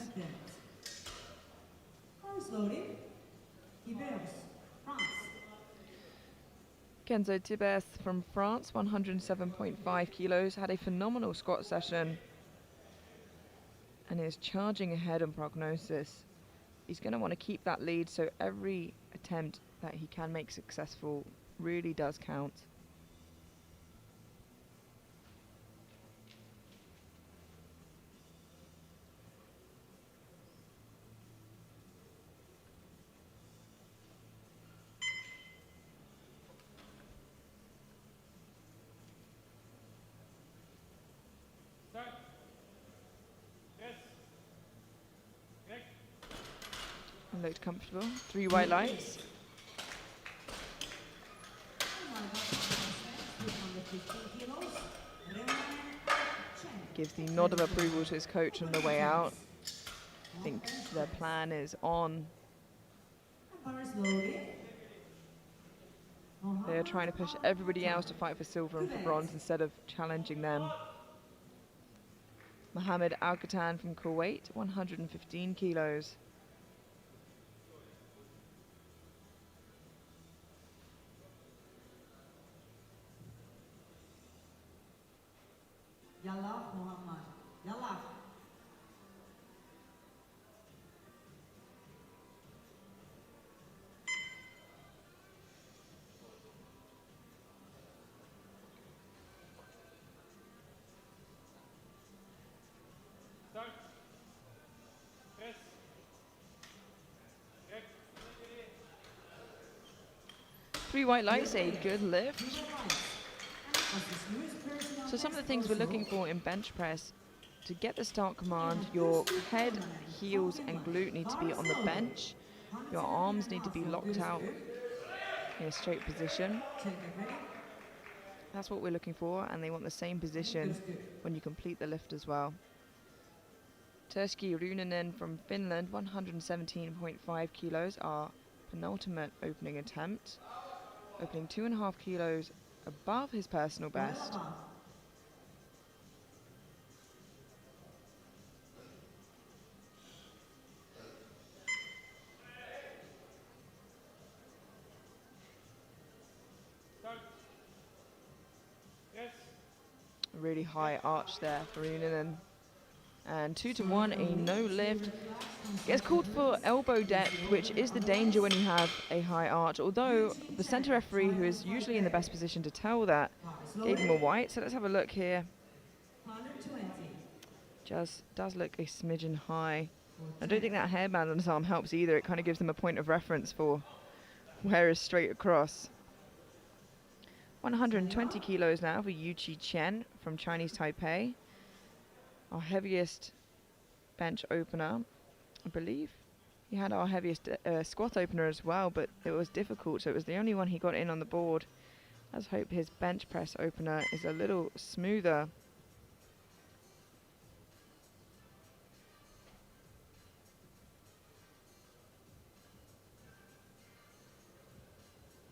Kenzo Tibes from France, 107.5 kilos, had a phenomenal squat session and is charging ahead on prognosis. He's going to want to keep that lead, so every attempt that he can make successful really does count. Start. Yes. Correct. And looked comfortable. 3 white lights. Gives the nod of approval to his coach on the way out. I think their plan is on. They are trying to push everybody else to fight for silver and for bronze instead of challenging them. Mohammed Al-Qatan from Kuwait, 115 kilos. Yalla, Muhammad. Yalla. Start. Yes. Correct. 3 white lights, a good lift. So some of the things we're looking for in bench press, to get the start command, your head, heels and glute need to be on the bench. Your arms need to be locked out in a straight position. That's what we're looking for, and they want the same position when you complete the lift as well. Turski Runanen from Finland, 117.5 kilos, our penultimate opening attempt. Opening 2.5 kilos above his personal best. Start. Yes. A really high arch there for Runanen. And 2 to 1, a no lift. Gets called for elbow depth, which is the danger when you have a high arch. Although the center referee, who is usually in the best position to tell that, gave him a white. So let's have a look here. Just does look a smidgen high. I don't think that hairband on his arm helps either. It kind of gives them a point of reference for where is straight across. 120 kilos now for Yuqi Chen from Chinese Taipei. Our heaviest bench opener, I believe. He had our heaviest squat opener as well, but it was difficult, so it was the only one he got in on the board. Let's hope his bench press opener is a little smoother.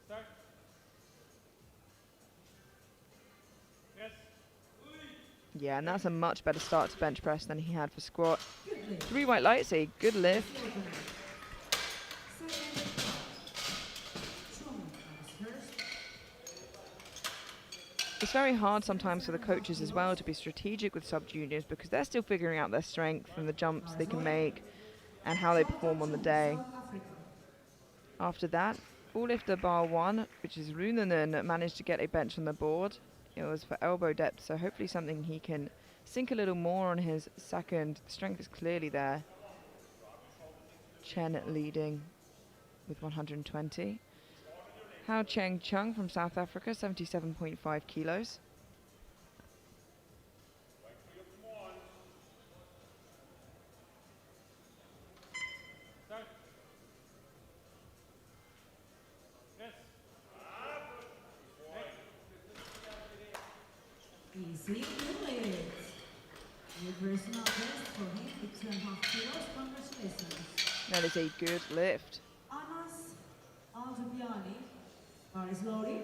Start. Yes. Yeah, and that's a much better start to bench press than he had for squat. 3 white lights, a good lift. It's very hard sometimes for the coaches as well to be strategic with sub-juniors because they're still figuring out their strength and the jumps they can make and how they perform on the day. South Africa. After that, full lifter bar 1, which is Runanen, managed to get a bench on the board. It was for elbow depth, so hopefully something he can sink a little more on his second. Strength is clearly there. Chen leading with 120. Hao Cheng Chung from South Africa, 77.5 kilos. Start. Press. Easy, do it. New personal best for him with 2.5 kilos. Congratulations. That is a good lift. Anas Aljubiani, bar is loading.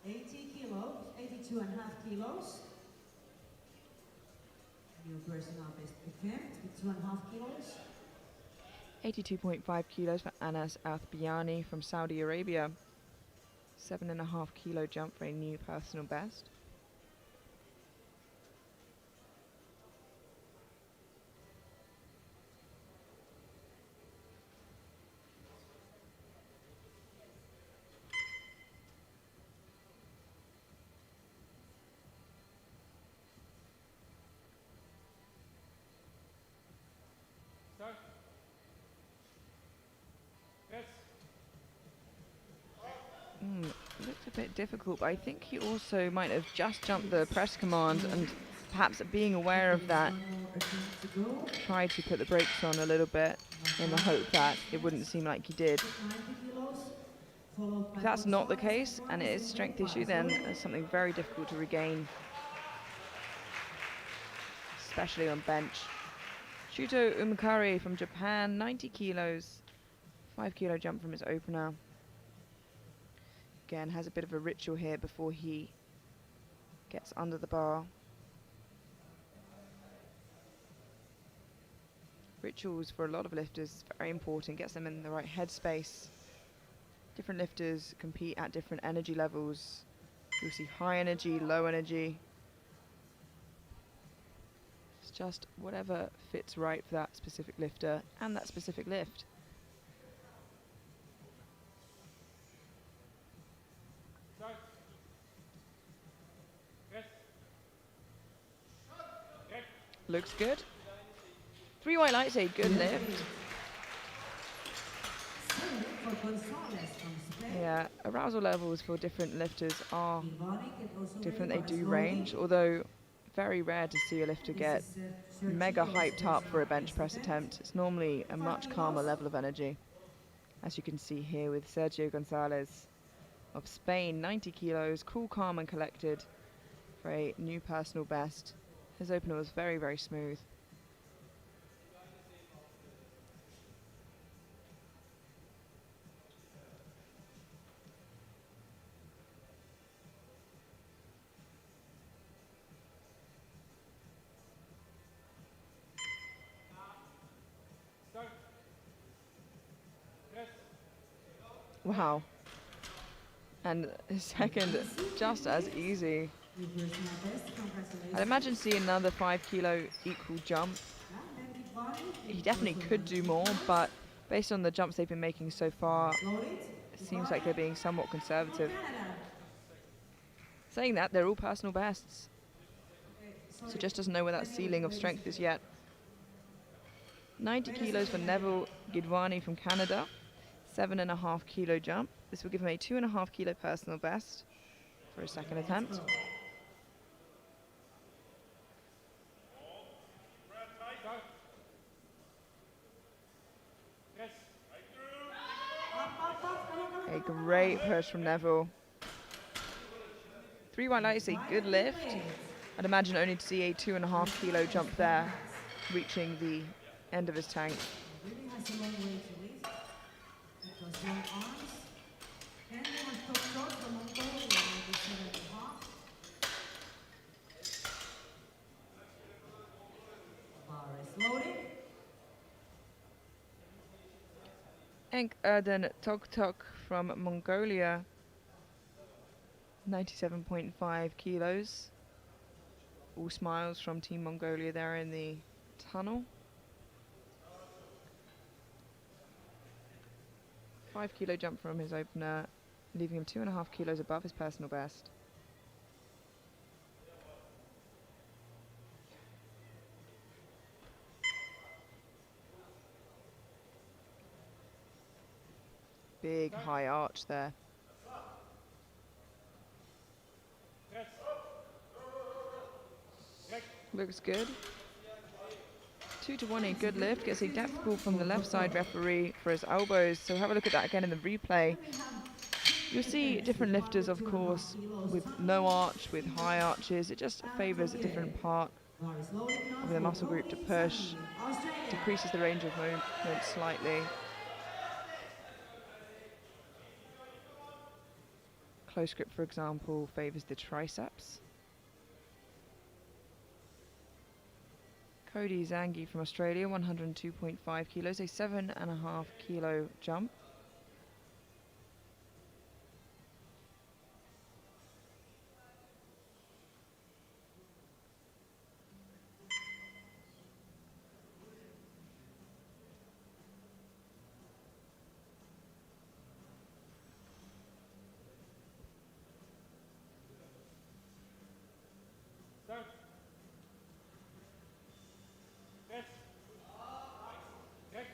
80 kilos, 82.5 kilos. New personal best attempt with 2.5 kilos. 82.5 kilos for Anas Althbiani from Saudi Arabia. 7.5 kilo jump for a new personal best. Start. Press. Looked a bit difficult, but I think he also might have just jumped the press command and perhaps being aware of that, One more attempt to go. tried to put the brakes on a little bit in the hope that it wouldn't seem like he did. 90 kilos, followed by If that's not the Gonzalez, case and it is strength issue, then it's something very difficult to regain, especially on bench. Shuto Umikari from Japan, 90 kilos, 5 kilo jump from his opener. Again, has a bit of a ritual here before he gets under the bar. Rituals for a lot of lifters very important, gets them in the right headspace. Different lifters compete at different energy levels. You'll see high energy, low energy. It's just whatever fits right for that specific lifter and that specific lift. Start. Press. Rec. Looks good. 3 white lights, a good lift. Same for Gonzalez from Spain. Yeah, arousal levels for different lifters are Ivani can also different. wear They do bars range, loading. although very rare to see a lifter This get is, Sergio's mega hyped up for a bench personal press best attempt. It's normally a much calmer level of energy, as you can see here with Sergio Gonzalez of Spain, 90 kilos, cool, calm and collected for a new personal best. His opener was very, very smooth. Start. Press. Wow. And his second, just as easy. New personal best. Congratulations. I'd imagine seeing another 5 kilo equal jump. And then Ivani He can definitely also could wear do more, bars. but based on the jumps they've been making so far, Loaded. it seems like they're being somewhat conservative. Canada. Saying that, they're all personal bests, so Sorry. just doesn't know where that ceiling of strength is yet. 90 kilos for Neville Gidwani from Canada, 7.5 kilo jump. This will give him a 2.5 kilo personal best for his second attempt. Start. Press. A great push from Neville. 3 white lights, a good lift. I'd imagine only to see a 2.5 kilo jump there, reaching the end of his tank. Really has a long way to lift. Because long arms. And we have top shot from Mongolia, maybe 7.5. Bar is loading. Enk Erden Tok Tok from Mongolia. 97.5 kilos. All smiles from Team Mongolia there in the tunnel. 5 kilo jump from his opener, leaving him 2.5 kilos above his personal best. Big high arch there. Press. Recht. Looks good. 2 to 1, a good lift. Gets a depth call from the left side referee for his elbows. So have a look at that again in the replay. You'll see different lifters, of course, with no arch, with high arches. It just favors a different part of the muscle group to push, decreases the range of movement slightly. Close grip, for example, favors the triceps. Cody Zangi from Australia, 102.5 kilos, a 7.5 kilo jump. Start. Press. Recht.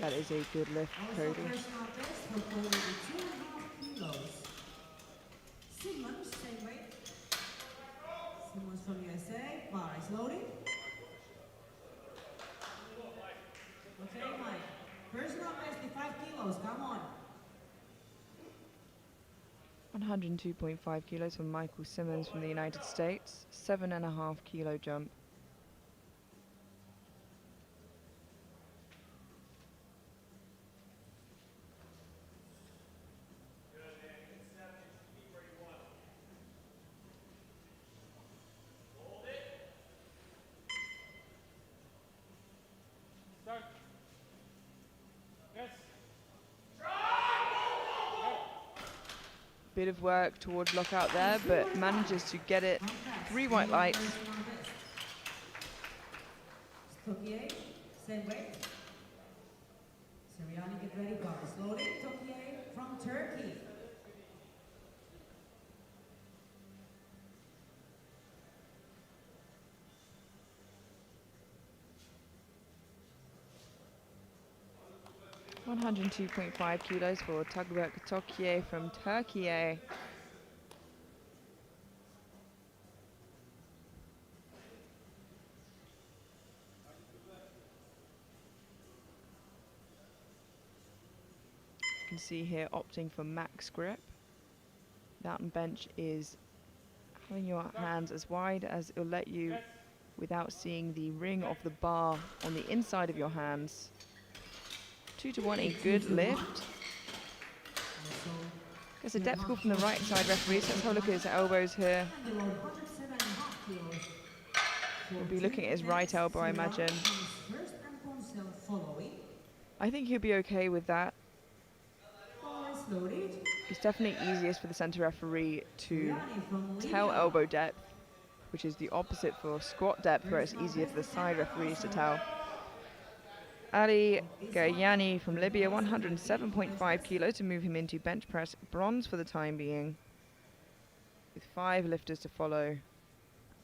That is a good lift, Also Cody. personal best for over 2.5 kilos. Simmons, same weight. Simmons from USA, bar is loading. Okay, Mike. Personal best is 5 kilos, come on. 102.5 kilos from Michael Simmons from the United States, 7.5 kilo jump. Start. Press. Bit of work towards lockout there, but manages to get it. 3 white lights. Personal best. Tokier, same weight. Siriani, get ready, bar is loading. Tokier from Turkey. $102.5 kilos for Tagbek Tokier from Turkey. You can see here opting for max grip. Mountain bench is having your hands as wide as it'll let you without seeing the ring of the bar on the inside of your hands. 2 to 1, a good lift. Also, Gets a depth call from the right side referee, so let's have a look at his elbows here. and below 107.5 kilos. We'll be looking at his right elbow, I imagine. First and Poncel following. I think he'll be okay with that. Bar is loaded. It's definitely easiest for the center referee to Siriani from tell Libya. elbow depth, which is the opposite for squat depth, where it's easier for the side referees to tell. Ali Gayani from Libya, 107.5 kilos to move him into bench press bronze for the time being, with 5 lifters to follow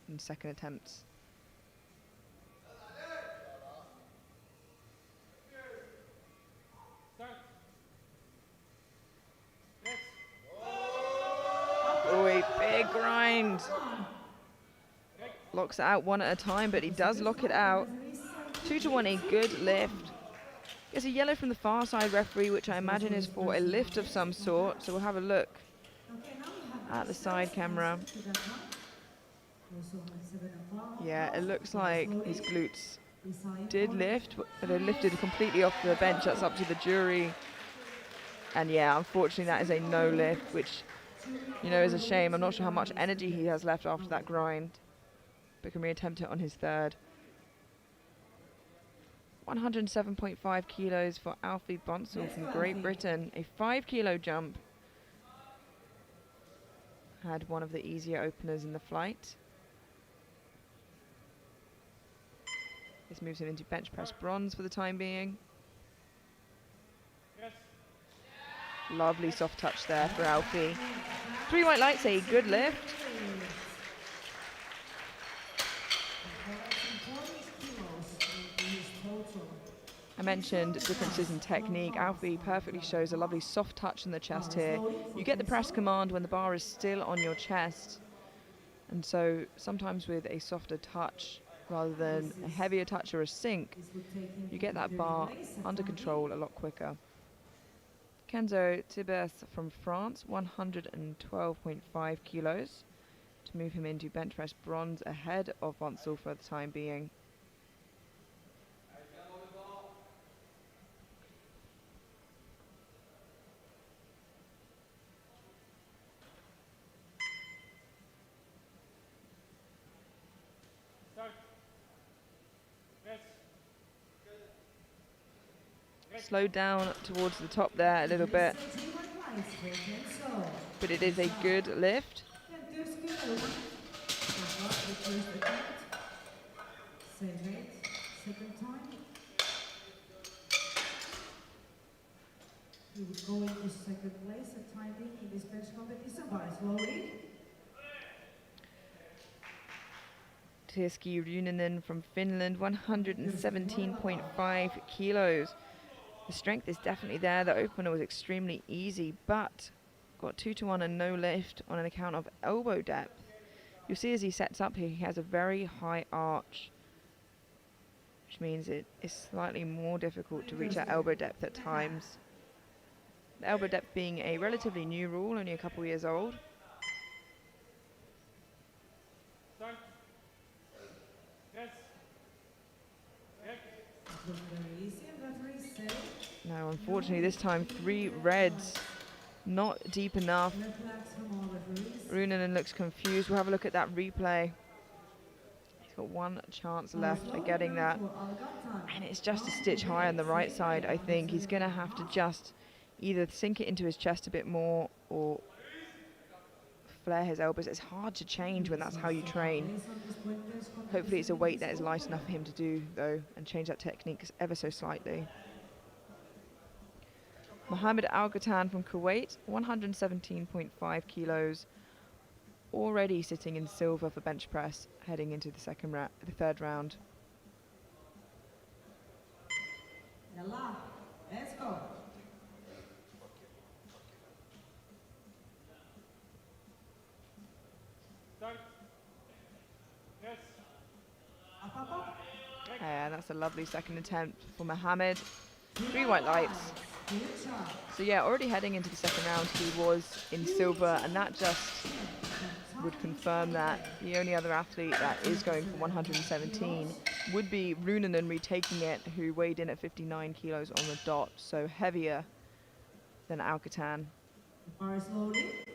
in second attempts. Start. Press. Oh, a big grind. Locks it out one at a time, but he does lock it out. 2 to 1, a good lift. Gets a yellow from the far side referee, which I imagine is for a lift of some sort. So we'll have a look Okay, now we have at the side camera. to that one. Also 107.5. Yeah, it looks like his glutes Beside did Orange. lift, but they lifted completely off the bench. That's up to the jury. And yeah, unfortunately that is a no lift, which, you know, is a shame. I'm not sure how much energy he has left after that grind, but can reattempt it on his third. 107.5 kilos for Alfie Bonsall from Great Britain. A 5 kilo jump. had one of the easier openers in the flight. This moves him into bench press bronze for the time being. Yes. Lovely soft touch there for Alfie. 3 white lights, a good lift. I mentioned differences in technique. Alfie perfectly shows a lovely soft touch in the chest here. You get the press command when the bar is still on your chest. And so sometimes with a softer touch rather than a heavier touch or a sink, you get that bar under control a lot quicker. Kenzo Tibeth from France, 112.5 kilos, to move him into bench press bronze ahead of Vonsel for the time being. Start. Yes. Slowed down towards the top there a little bit, but it is a good lift. Second time. He would go into second place at time being in this bench competition, but slowly. Tieski Runinen from Finland, 117.5 kilos. The strength is definitely there. The opener was extremely easy, but got 2-1 and no lift on an account of elbow depth. You'll see as he sets up here, he has a very high arch, which means it is slightly more difficult to reach that elbow depth at times. The elbow depth being a relatively new rule, only a couple years old. Start. Yes. Yes. No, unfortunately this time 3 reds, not deep enough. Runinen looks confused. We'll have a look at that replay. He's got 1 chance left at getting that. And it's just a stitch higher on the right side, I think. He's going to have to just either sink it into his chest a bit more or flare his elbows. It's hard to change when that's how you train. Hopefully it's a weight that is light enough for him to do, though, and change that technique ever so slightly. Mohammed Al-Ghatan from Kuwait, 117.5 kilos, already sitting in silver for bench press, heading into the third round. Yalla, let's go. Start. Yes. Up, up, up. And that's a lovely second attempt for Mohammed. 3 white lights. Good shot. So yeah, already heading into the second round, he was in silver, and that just would confirm that the only other athlete that is going for 117 would be Runinen retaking it, who weighed in at 59 kilos on the dot, so heavier than Al-Ghatan. Bar slowly.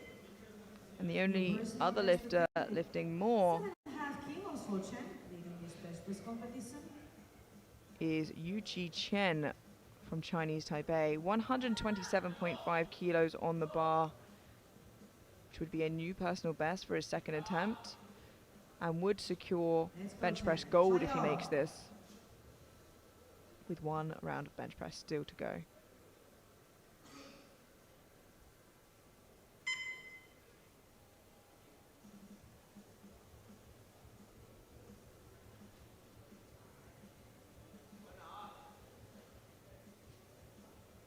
And the only other lifter lifting more 7.5 kilos for Chen, leading this bench press competition. is Yuqi Chen from Chinese Taipei, 127.5 kilos on the bar, which would be a new personal best for his second attempt, and would secure bench press gold if he makes this, with 1 round of bench press still to go.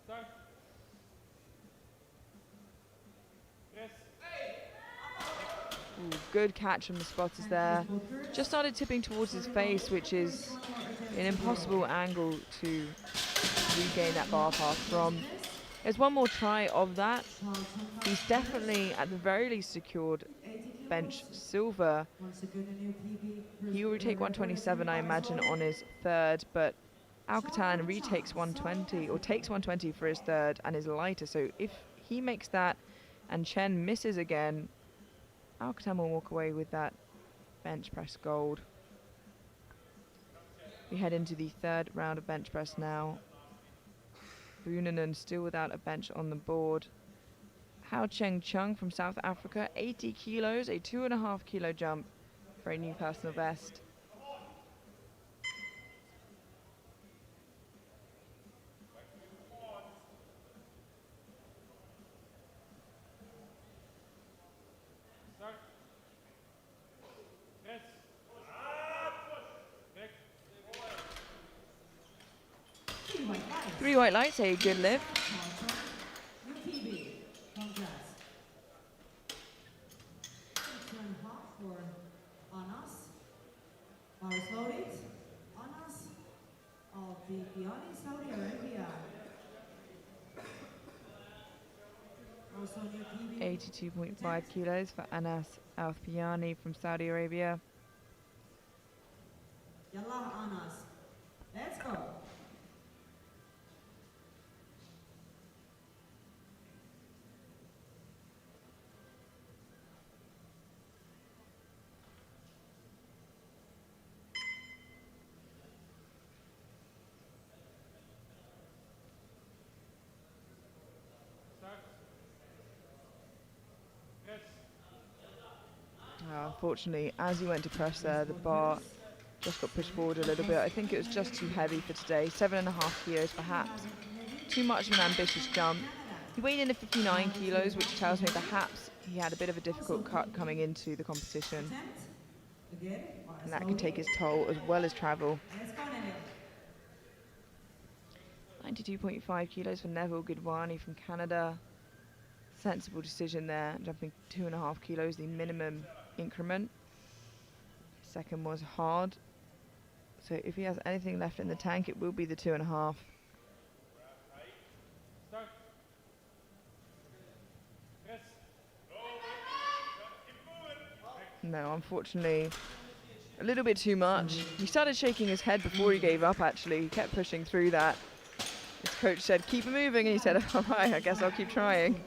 Start. Yes. Ooh, good catch from the spotters there. Just started tipping towards his face, which is an impossible angle to regain that bar path from. There's one more try of that. He's definitely, at the very least, secured bench silver. He will retake 127, I imagine, on his third, but Al-Ghatan retakes 120, or takes 120 for his third, and is lighter. So if he makes that and Chen misses again, Al-Ghatan will walk away with that bench press gold. We head into the third round of bench press now. Runinen still without a bench on the board. Hao Cheng Chung from South Africa, 80 kilos, a 2.5 kilo jump for a new personal best. Start. Rest. Back. 3 white lights. 3 white lights, a good lift. UPB. Congrats. 2.5 for Anas. Bars loaded. Anas of the Piani, Saudi Arabia. Also UPB. 82.5 kilos for Anas Alfiani from Saudi Arabia. Yallah Anas. Let's go. Start. Rest. Unfortunately, as he went to press there, the bar just got pushed forward a little bit. I think it was just too heavy for today. 7.5 kilos perhaps. Too much of an ambitious jump. He weighed in at 59 kilos, which tells me perhaps he had a bit of a difficult cut coming into the competition. Attempt. Again. Bars And that can loaded. take its toll as well as travel. Let's go, Daniel. 92.5 kilos for Neville Goodwani from Canada. Sensible decision there, jumping 2.5 kilos, the minimum increment. Second was hard. So if he has anything left in the tank, it will be the 2.5. Start. Rest. No, unfortunately, a little bit too much. He started shaking his head before he gave up, actually. He kept pushing through that. His coach said, keep it moving, and he said, all right, I guess I'll keep trying.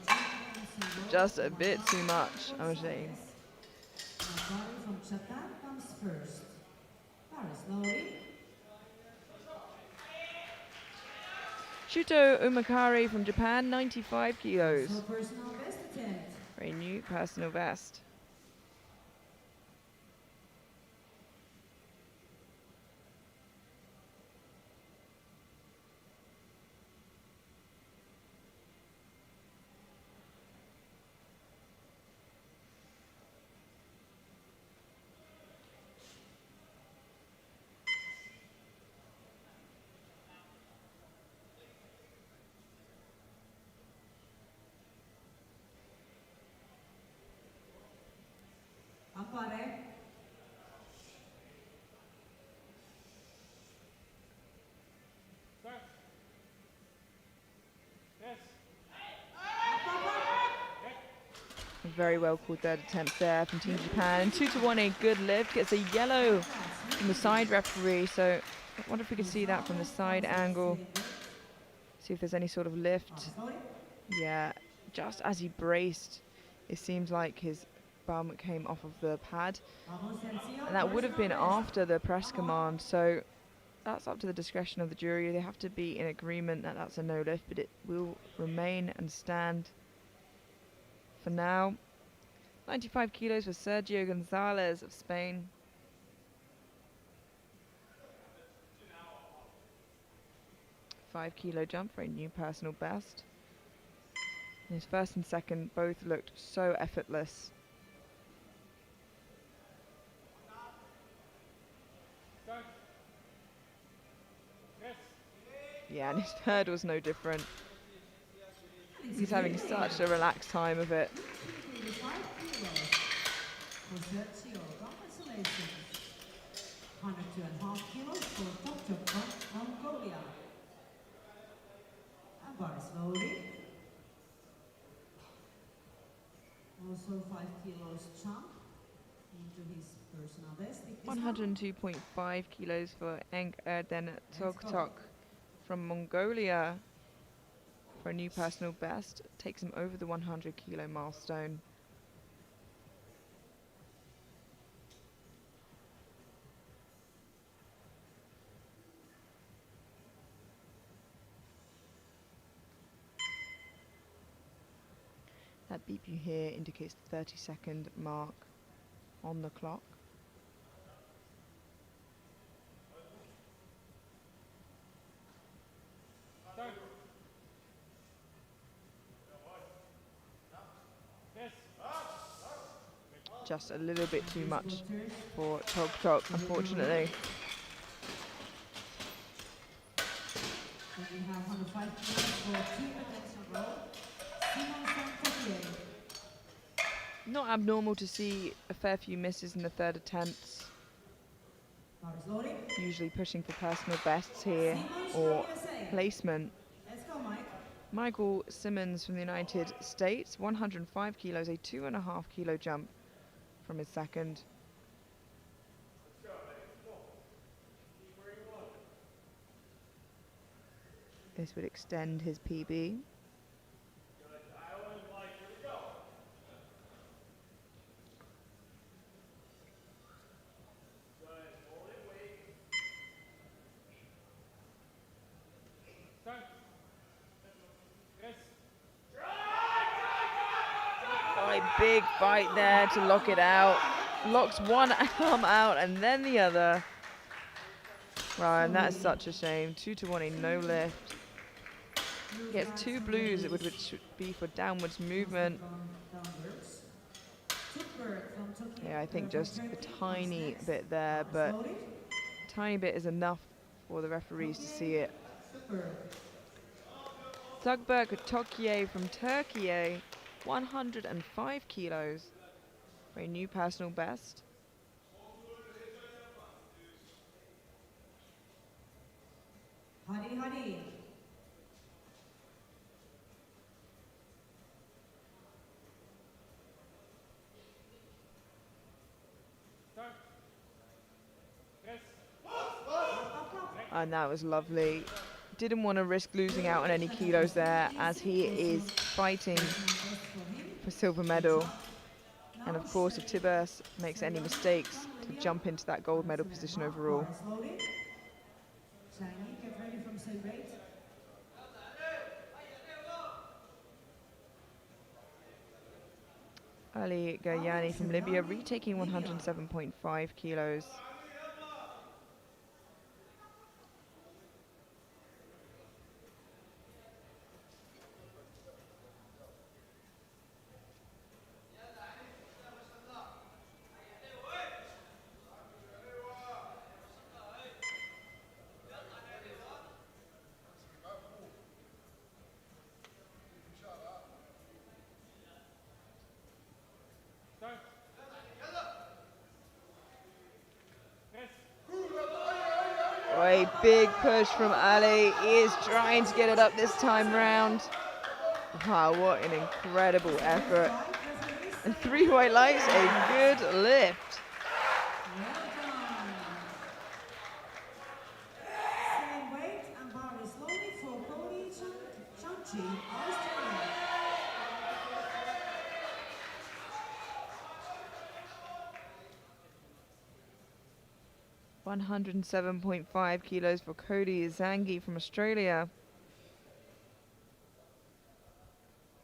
Just a bit too much, I'm ashamed. Now, Bari from Japan comes first. Bars loaded. Shuto Umakari from Japan, 95 kilos. So personal best attempt. For a new personal best. Ampare. Start. Rest. Very well called third attempt there from Team Japan. And 2-1, a good lift. Gets a yellow from the side referee. So I wonder if we could see that from the side angle. See if there's any sort of lift. Bars loaded. Yeah, just as he braced, it seems like his bum came off of the pad. Vamos, Sergio. And that would have been Personal best. after the press command. So that's up to the discretion of the jury. They have to be in agreement that that's a no lift, but it will remain and stand for now. 95 kilos for Sergio Gonzalez of Spain. $5 kilo jump for a new personal best. And his first and second both looked so effortless. Start. Rest. Yeah, and his third was no different. He's having such a relaxed time of it. 5 kilos for Sergio. Congratulations. 102.5 kilos for Dr. Mongolia. And bars loaded. Also 5 kilos jump into his personal best. This one. 102.5 kilos for Enk Erden Toktok from Mongolia for a new personal best. Takes him over the 100 kilo milestone. That beep you hear indicates the 30-second mark on the clock. Start. Yes. Just a little bit too much for Tok Tok, unfortunately. And we have 105 kilos for 2 minutes in a row. Simon from Tokyo. Not abnormal to see a fair few misses in the third attempts. Power is loading. Usually pushing for personal bests here Simon or from USA. placement. Let's go, Mike. Michael Simmons from the United States, 105 kilos, a 2.5 kilo jump from his second. This would extend his PB. Start. Yes. Oh, a big fight there to lock it out. Locks one arm out and then the other. Right, and that's such a shame. 2-1, a no lift. Gets 2 blues, which would be for downwards movement. Downwards. Tucker from Tokyo. Yeah, I think just a tiny bit there, Power is but loading. tiny bit is enough for the referees to see it. Tucker. Tugberk Tokye from Turkey, 105 kilos for a new personal best. Hadi, hadi. Start. Yes. And that was lovely. Didn't want to risk losing out on any kilos there, as he is fighting for silver medal. And of course, if Tibers makes any mistakes, to jump into that gold medal position overall. Power is loading. Shiny, get ready from same rate. Ali Gayani from Libya retaking 107.5 kilos. Start. Yes. Oh, a big push from Ali. He is trying to get it up this time round. Wow, what an incredible effort. And 3 white lights, a good lift. Well done. Same weight and power is loading for Cody Chanchi, Australia. 107.5 kilos for Cody Zangi from Australia.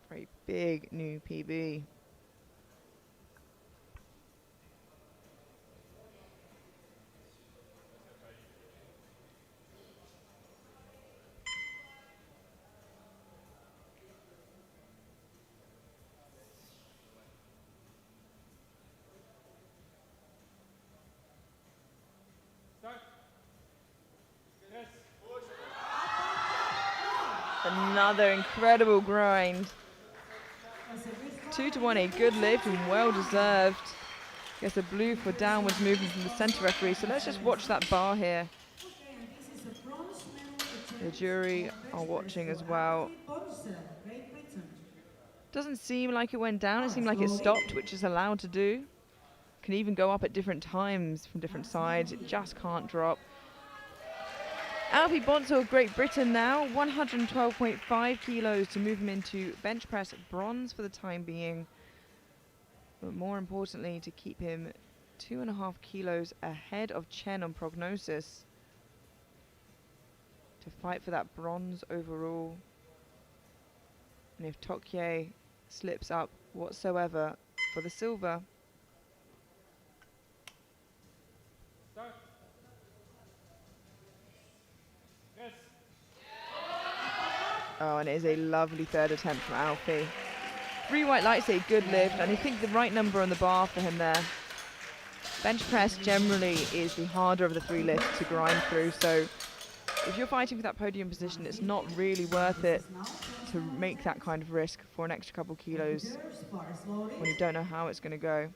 For a big new PB. Start. Yes. Another incredible grind. That's a good fight. 2-1, a good lift and well deserved. Gets a blue for downwards movement from the centre referee. So let's just watch that bar here. Okay, and this is a bronze medal The attempt jury for are bench watching press as for well. athlete Bonser, Great Britain. Doesn't seem like it went down. It seemed like it stopped, which is allowed to do. Can even go up at different times from different sides. It just can't drop. Alfie Bonsor of Great Britain now, 112.5 kilos to move him into bench press bronze for the time being. But more importantly, to keep him 2.5 kilos ahead of Chen on prognosis. To fight for that bronze overall. And if Tokye slips up whatsoever for the silver. Start. Press. Oh, and it is a lovely third attempt from Alfie. 3 white lights, a good lift, and I think the right number on the bar for him there. Bench press generally is the harder of the 3 lifts to grind through, so if you're fighting for that podium position, it's not really worth it to make that kind of risk for an extra couple kilos when you don't know how it's going to go.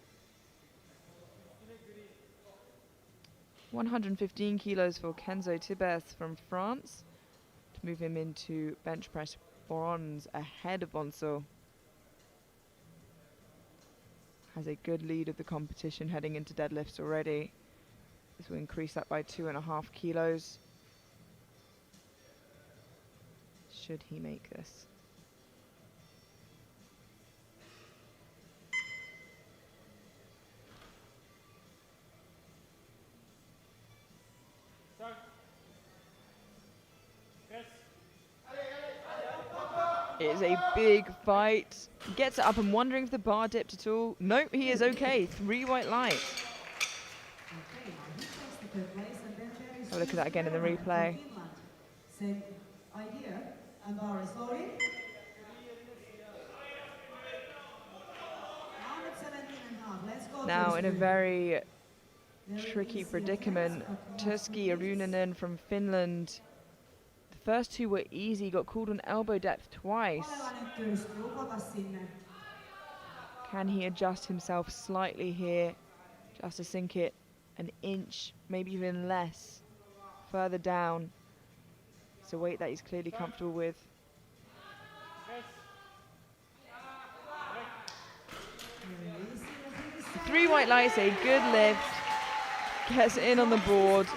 115 kilos for Kenzo Tibes from France to move him into bench press bronze ahead of Bonso. Has a good lead of the competition heading into deadlifts already. This will increase that by 2.5 kilos. Should he make this? Start. Press. It is a big fight. Gets it up. I'm wondering if the bar dipped at all. Nope, he is okay. 3 white lights. Have a look at that again in the replay. Same idea, and bar is loading. Now in a very tricky predicament, Turski Runanen from Finland. The first 2 were easy, got called on elbow depth twice. Can he adjust himself slightly here, just to sink it an inch, maybe even less, further down? It's a weight that he's clearly comfortable with. Press. 3 white lights, a good lift, gets in on the board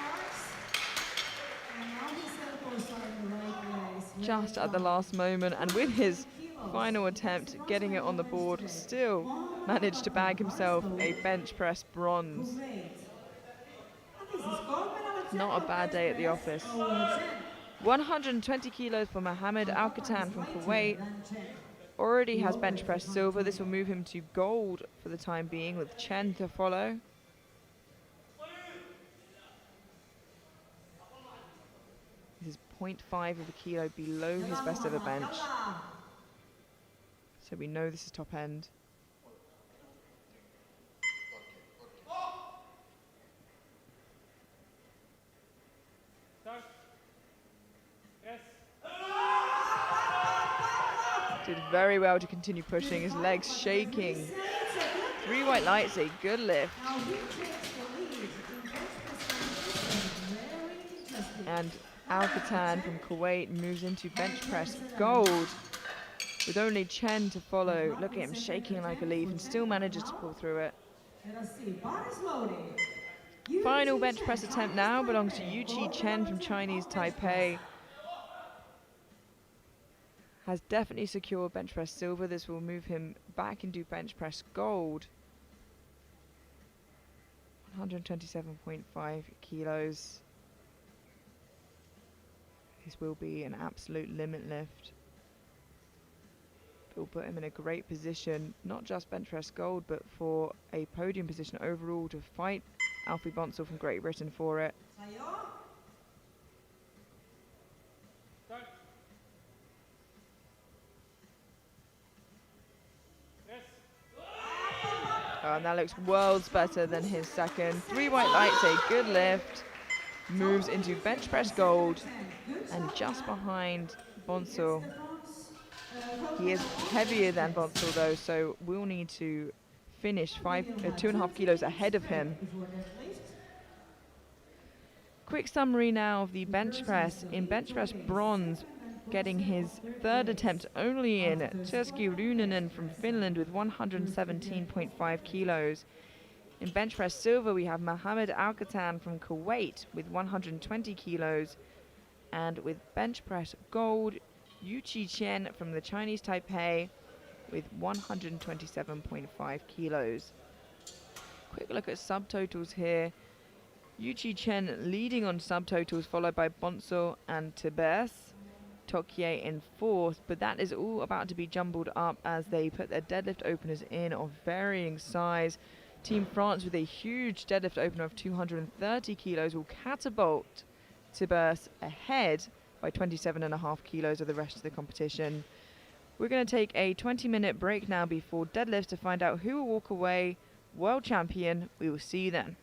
just at the last moment, and with his final attempt getting it on the board, still managed to bag himself a bench press bronze. Not a bad day at the office. 120 kilos for Mohammed Al-Katan from Kuwait. Already has bench press silver. This will move him to gold for the time being, with Chen to follow. This is 0.5 of a kilo below his best ever bench. So we know this is top end. Start. Press. Did very well to continue pushing, his legs shaking. 3 white lights, a good lift. And Al-Katan from Kuwait moves into bench press gold with only Chen to follow. Look at him shaking like a leaf and still manages to pull through it. Final bench press attempt now belongs to Yuqi Chen from Chinese Taipei. Has definitely secured bench press silver. This will move him back into bench press gold. 127.5 kilos. This will be an absolute limit lift. It will put him in a great position, not just bench press gold, but for a podium position overall, to fight Alfie Bonsall from Great Britain for it. Start. Press. Oh, and that looks worlds better than his second. 3 white lights, a good lift. Moves into bench press gold, and just behind Bonsall. He is heavier than Bonsall though, so we'll need to finish 2.5 kilos ahead of him. Quick summary now of the bench press. In bench press bronze, getting his 3rd attempt only in, Turski Runanen from Finland with 117.5 kilos. In bench press silver, we have Mohammed Al-Katan from Kuwait with 120 kilos. And with bench press gold, Yuqi Chen from the Chinese Taipei with 127.5 kilos. Quick look at subtotals here. Yuqi Chen leading on subtotals, followed by Bonsall and Tibes. Tokier in 4th, but that is all about to be jumbled up as they put their deadlift openers in of varying size. Team France with a huge deadlift opener of 230 kilos will catapult to burst ahead by 27.5 kilos of the rest of the competition. We're going to take a 20-minute break now before deadlift to find out who will walk away world champion. We will see you then.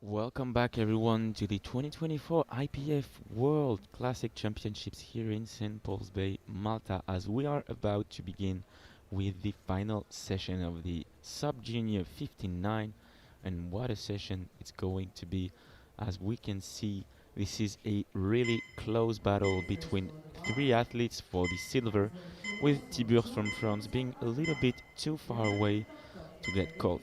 Welcome back everyone to the 2024 IPF World Classic Championships here in St. Paul's Bay, Malta, as we are about to begin with the final session of the Sub-Junior 59. And what a session it's going to be. As we can see, this is a really close battle between three athletes for the silver, with Tiburce from France being a little bit too far away to get caught.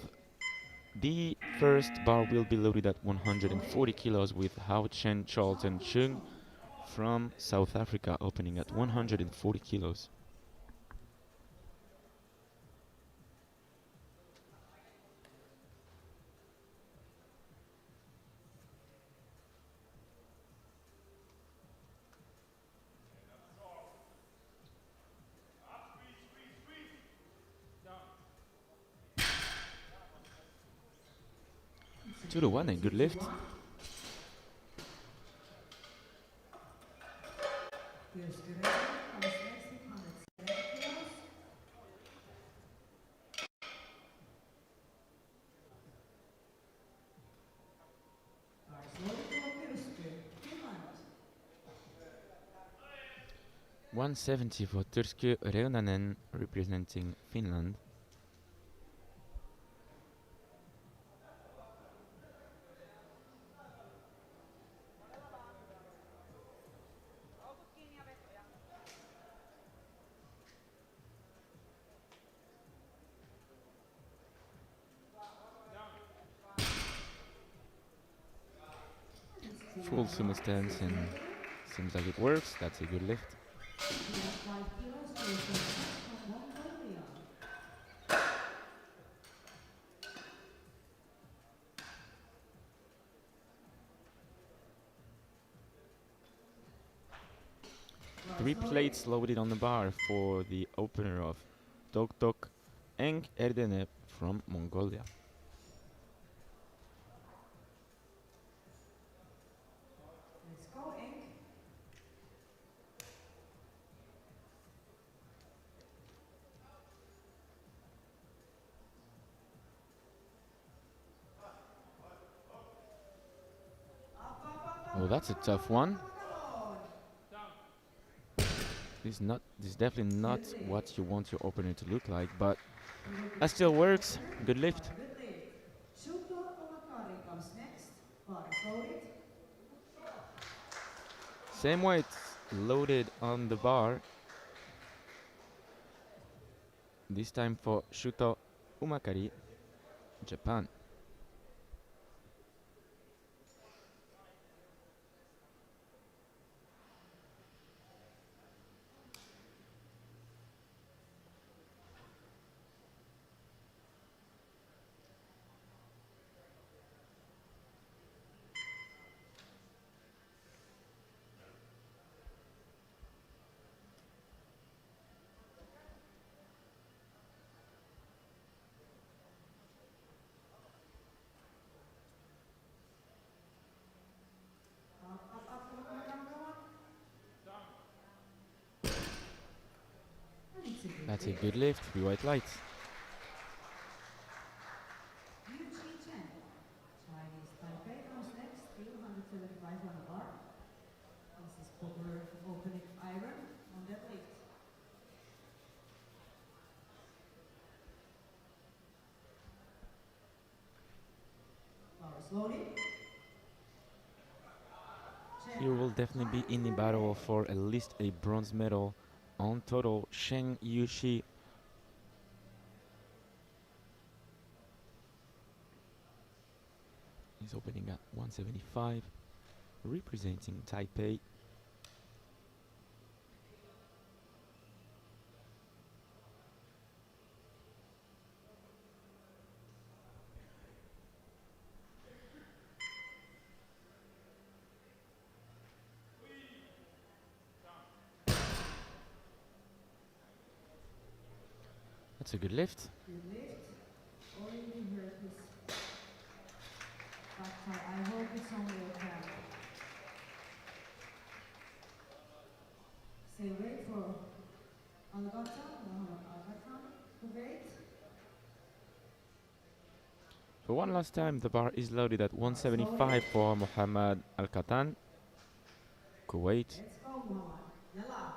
The first bar will be loaded at 140 kilos with Hao Chen Charlton Chung from South Africa opening at 140 kilos. It's 2-1 and good lift. 2-1. Here's Guerrero, comes next with 107 kilos. Bars loaded for Tyrsky, Finland. 170 for Tyrsky Reunanen representing Finland. It's Full 2-1. sumo stance and Guerrero. seems like it works. That's a good lift. Here's 5 kilos for Finland from Mongolia. Bars 3 loaded. plates loaded on the bar for the opener of Tok Tok Eng Erdene from Mongolia. Let's go, Ink. Oh, that's a tough one. This is definitely not what you want your opener to look like, but that still works. Good lift. Good lift. Shuto Omakari comes next. Bars loaded. Same weight loaded on the bar. This time for Shuto Umakari, Japan. Up, come on. And it's a good That's a lift. good lift, 3 white lights. Yu Chi Chen. Chinese Taipei comes next. 275 on the bar. This is popular opening iron on that lift. Bars loaded. Chen Here will definitely be in the battle for at least a bronze medal on total. Sheng Yushi is opening at 175, representing Taipei. That's a good lift. Good lift. Already hurt his back thigh. I hope it's only a cramp. Stay wait for Algata, Mohammed Algata, to wait. For one last time, the bar is loaded at 175 for Mohammad Al Katan, Kuwait. Let's go, Muhammad. Yalla.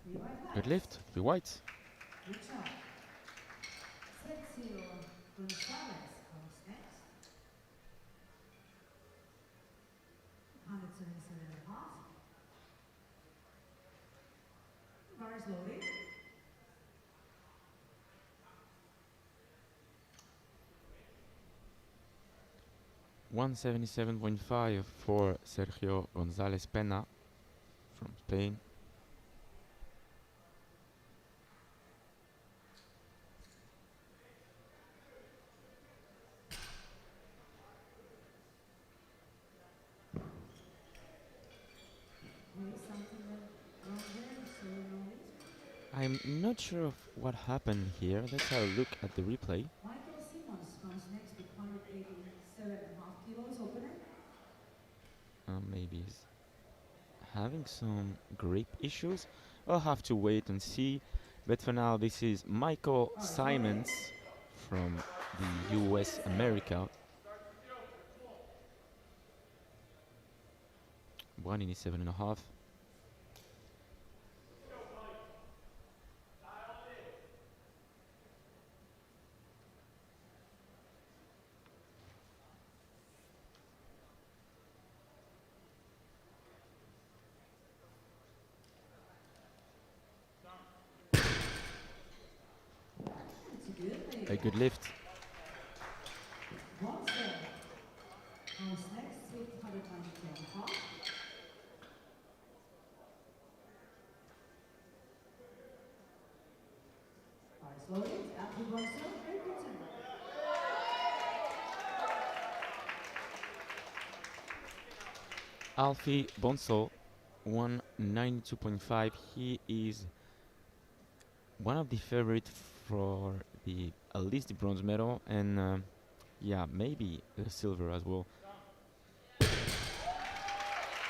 Three right Good left. lift, be white. Good job. Sergio Gonzalez comes next. 177.5. Bar is loaded. $177.5 for Sergio González Pena from Spain. Maybe something went wrong there, so we know it. I'm not sure of what happened here. Let's have a look at the replay. Michael Simmons comes next with 187.5 kilos opener. Maybe he's having some grip issues. I'll have to wait and see. But for now, this is Michael Simons from the US America. 187.5. It's a good A good lift. Monster comes next with 192.5. Bar is loaded. After Monster, very good turn. Alfie Bonsall, 192.5. He is one of the favorites for the at least the bronze medal, and yeah, maybe the silver as well.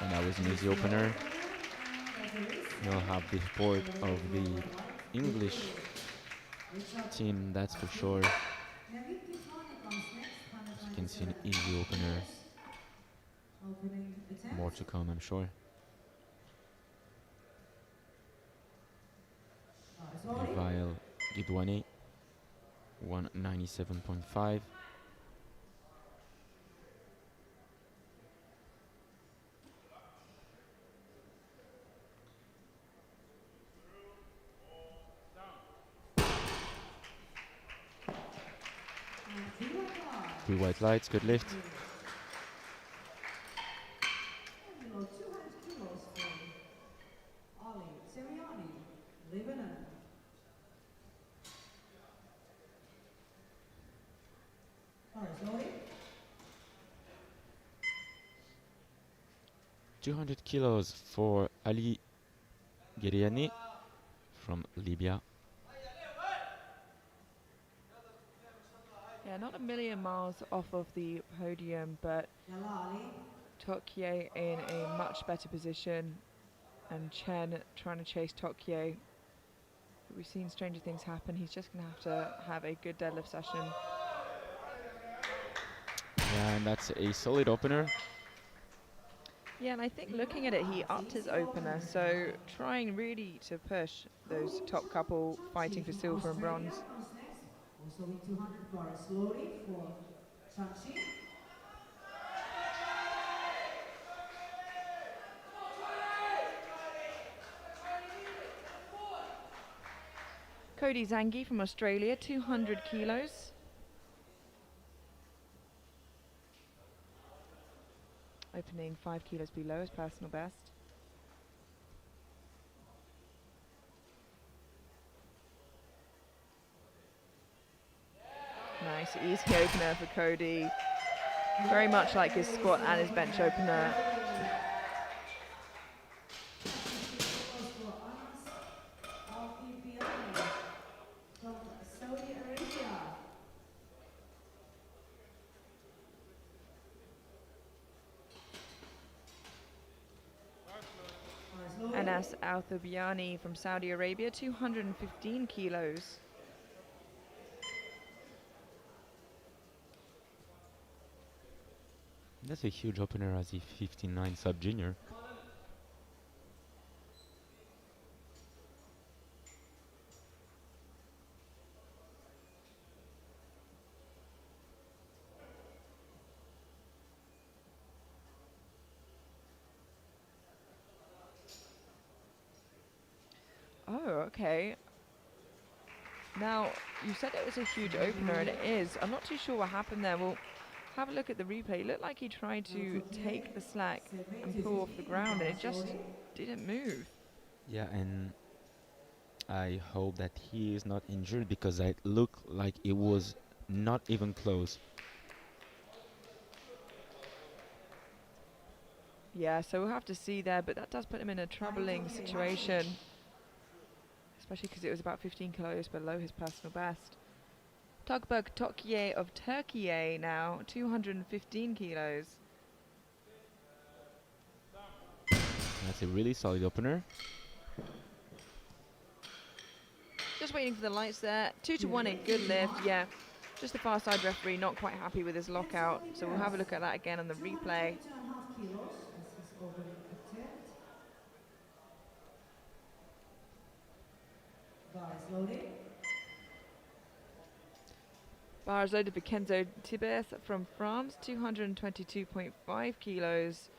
And that was an easy opener. He'll have the support of the English team, that's for sure. As you can see, an easy opener. Opening attempt. More to come, I'm sure. Bar is loaded. Levail Gidwane, 197.5. And three right bar. 3 white lights, good lift. And below 200 kilos for Ali Seriani, Lebanon. Bar is loaded. 200 kilos for Ali Geriani from Libya. Yeah, not a million miles off of the podium, but Yalla Ali. Tokye in a much better position, and Chen trying to chase Tokye. But we've seen stranger things happen. He's just going to have a good deadlift session. Yeah, and that's a solid opener. Yeah, and I think looking at it, he upped his opener, so trying really to push those top couple fighting for silver and bronze. Comes next. Also with 200 bar is loaded for Chanchi. Cody Zangi from Australia, 200 kilos. Opening 5 kilos below his personal best. Nice easy opener for Cody. Very much like his squat and his bench opener. Kilos for Anas Al-Fifiani from Saudi Arabia. Anas Al-Thubiani from Saudi Arabia, 215 kilos. That's a huge opener as a 59 sub junior. Oh, okay. Now, you said it was a huge opener, and it is. I'm not too sure what happened there. We'll have a look at the replay. It looked like he tried to take the slack and pull off the ground, and it just didn't move. Yeah, and I hope that he is not injured because it looked like it was not even close. Yeah, so we'll have to see there, but that does put him in a troubling situation, especially because it was about 15 kilos below his personal best. Tugbug Tokye of Turkey now, 215 kilos. That's a really solid opener. Just waiting for the lights there. 2-1 a good lift, yeah. Just the far side referee not quite happy with his lockout, so we'll have a look at that again on the replay. 2.5 kilos as his opening attempt. Bar is loading. Bar is loaded for Kenzo Tibeth from France, 222.5 kilos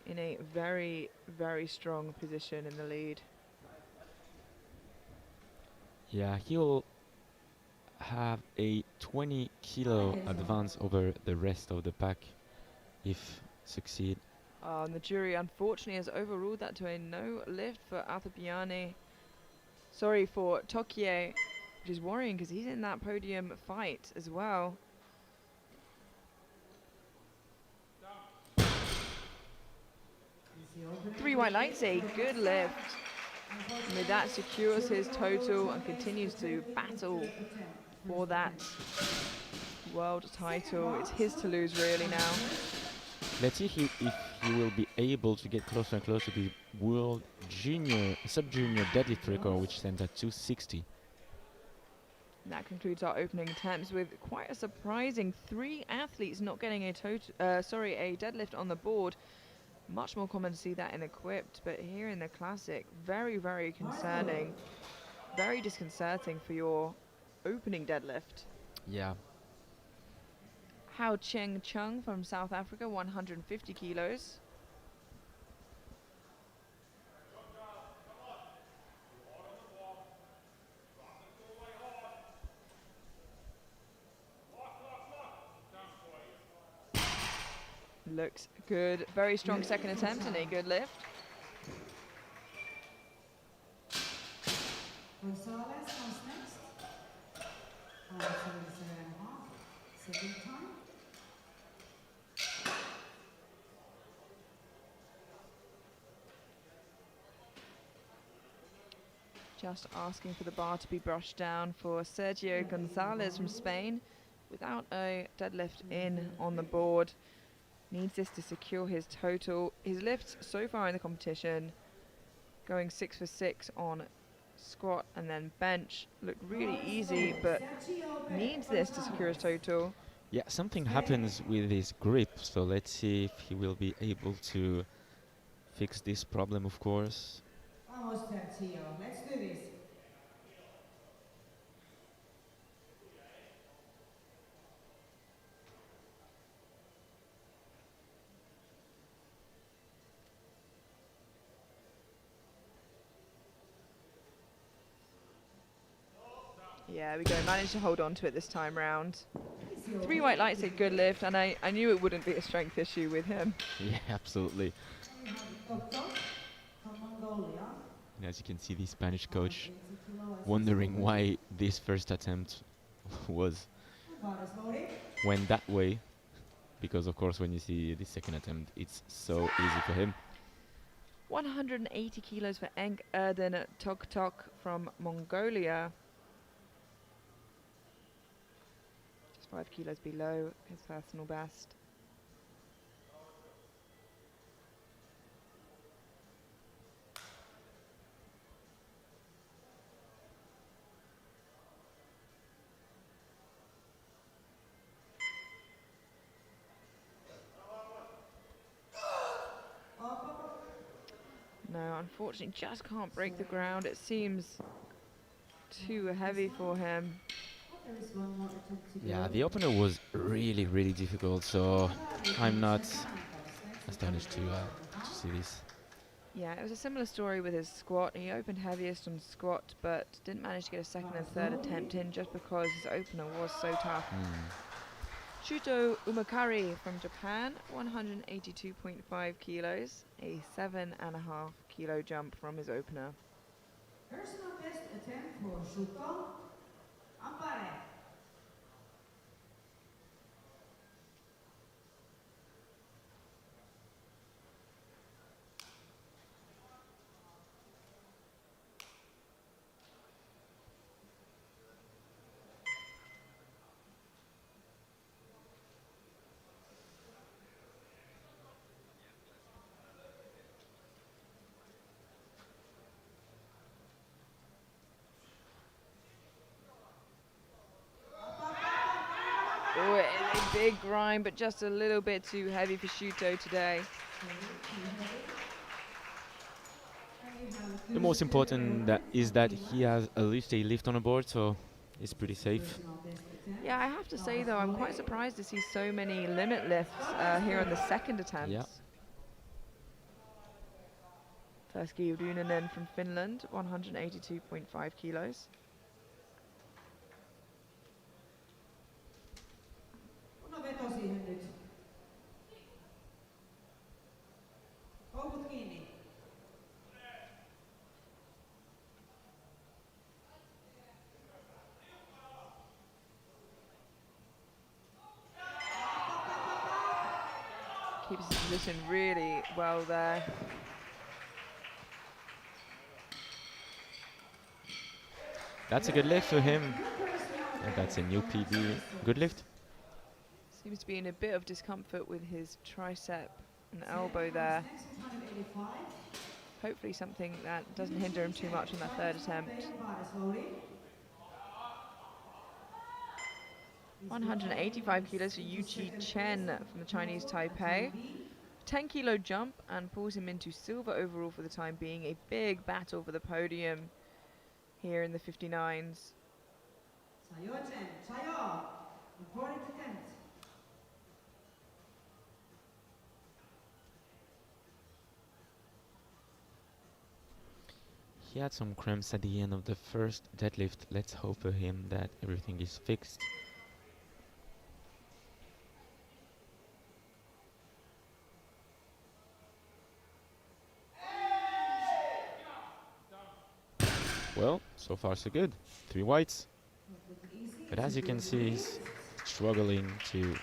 in a very, very strong position in the lead. Yeah, he'll have a 20 kilo advance over the rest of the pack if succeed. And the jury unfortunately has overruled that to a no lift for Athapiani. Sorry, for Tokye, which is worrying because he's in that podium fight as well. Three white lights, a good lift. And with that secures his total and continues to battle for that world title. It's his to lose really now. Let's see if he will be able to get closer and closer to the world junior, sub-junior deadlift record, which stands at 260. And that concludes our opening attempts with quite a surprising 3 athletes not getting a deadlift on the board. Much more common to see that in equipped, but here in the classic, very, very concerning, very disconcerting for your opening deadlift. Yeah. Hao Cheng Chung from South Africa, 150 kilos. Looks good. Very strong second attempt and a good lift. Gonzalez comes next. 77.5. Second time. Just asking for the bar to be brushed down for Sergio Gonzalez from Spain. Without a deadlift in on the board. Needs this to secure his total. His lifts so far in the competition, going 6 for 6 on squat and then bench, look really easy, but needs this to secure his total. Yeah, something happens with his grip, so let's see if he will be able to fix this problem, of course. Almost Sergio. Let's do this. Yeah, we go. Managed to hold on to it this time round. 3 white lights, a good lift, and I knew it wouldn't be a strength issue with him. Yeah, absolutely. We have Doctor from Mongolia. And as you can see, the Spanish coach wondering why this first attempt was body slowly. went that way, because of course when you see the second attempt, it's so easy for him. 180 kilos for Enk Erden Tok Tok from Mongolia. Just 5 kilos below his personal best. No, unfortunately, just can't break the ground. It seems too heavy for him. There is one more attempt to go. Yeah, the opener was really, really difficult, so I'm not astonished to see this. Yeah, it was a similar story with his squat. He opened heaviest on squat, but didn't manage to get a second and third attempt in just because his opener was so tough. Shuto Umakari from Japan, 182.5 kilos, a 7.5 kilo jump from his opener. Personal best attempt for Shuko Ampare. Oh, a big grind, but just a little bit too heavy for Shuto today. The most important is that he has at least a lift on the board, so it's pretty safe. Yeah, I have to say though, I'm quite surprised to see so many limit lifts here on the second attempt. Yeah. Terski Runanen from Finland, 182.5 kilos. Kunnon veto siihen nyt. Houkut kiinni. Keeps his position really well there. That's a good lift for him. And that's a new PB. Good lift. Seems to be in a bit of discomfort with his tricep and elbow there. Next is 185. Hopefully something that doesn't hinder him too much on that third attempt. Body slowly. 185 kilos for Yuqi Chen from the Chinese Taipei. 10 kilo jump and pulls him into silver overall for the time being. A big battle for the podium here in the 59s. Sayo Chen, Sayo. Important attempt. He had some cramps at the end of the first deadlift. Let's hope for him that everything is fixed. Well, so far so good. 3 whites. But as you can see, he's struggling to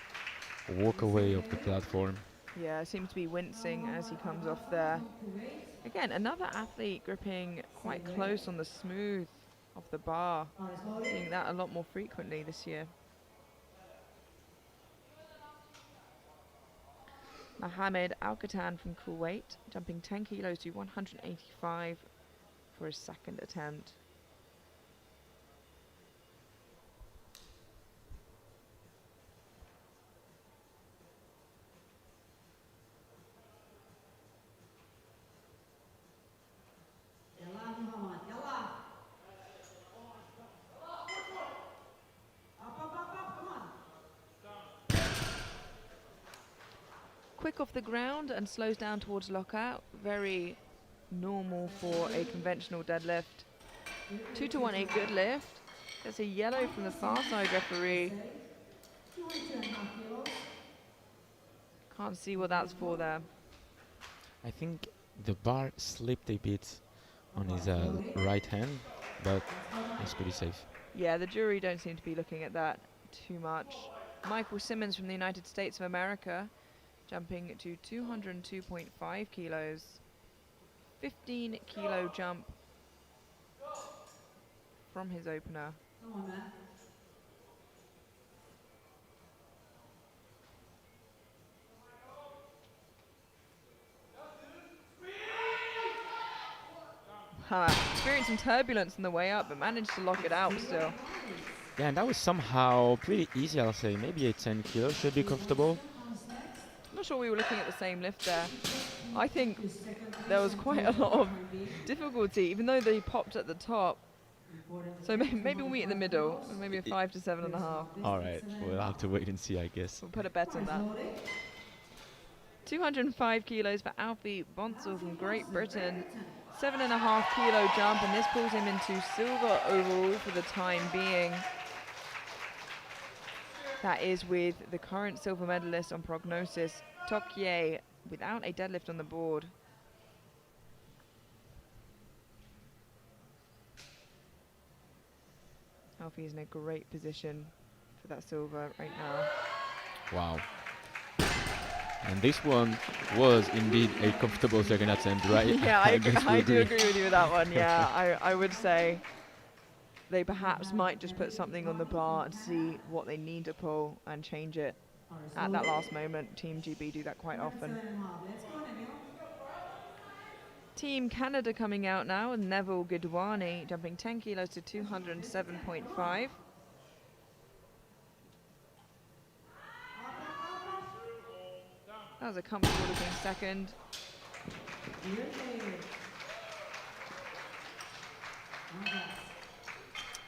walk away off the platform. Yeah, seems to be wincing as he comes off there. Again, another athlete gripping quite close on the smooth of the bar. Seeing that a lot more frequently this year. Mohamed Al-Qatan from Kuwait, jumping 10 kilos to 185 for his second attempt. Yalla Muhammad, yalla. Up, come on. Quick off the ground and slows down towards lockout. Very normal for a conventional deadlift. 2-1, a good lift. There's a yellow from the far side referee. 22.5 kilos. Can't see what that's for there. I think the bar slipped a bit on his right hand, but it's pretty safe. Yeah, the jury don't seem to be looking at that too much. Michael Simmons from the United States of America, jumping to 202.5 kilos. 15 kilo jump from his opener. Come on, man. Experienced some turbulence on the way up, but managed to lock it out still. Yeah, and that was somehow pretty easy, I'll say. Maybe a 10 kilo should be comfortable. I'm not sure we were looking at the same lift there. I think there was quite a lot of difficulty, even though they popped at the top. So maybe we'll meet in the middle, maybe a 5 to 7.5. All right, we'll have to wait and see, I guess. We'll put a bet on that. 205 kilos for Alfie Bonsall from Great Britain. 7.5 kilo jump, and this pulls him into silver overall for the time being. That is with the current silver medalist on prognosis, Tokye, without a deadlift on the board. Alfie is in a great position for that silver right now. Wow. And this one was indeed a comfortable second attempt, right? Yeah, I guess we do agree with you with that one. Yeah, I would say they perhaps might just put something on the bar and see what they need to pull and change it at that last moment. Team GB do that quite often. Team Canada coming out now with Neville Gidwani jumping 10 kilos to 207.5. That was a comfortable looking second.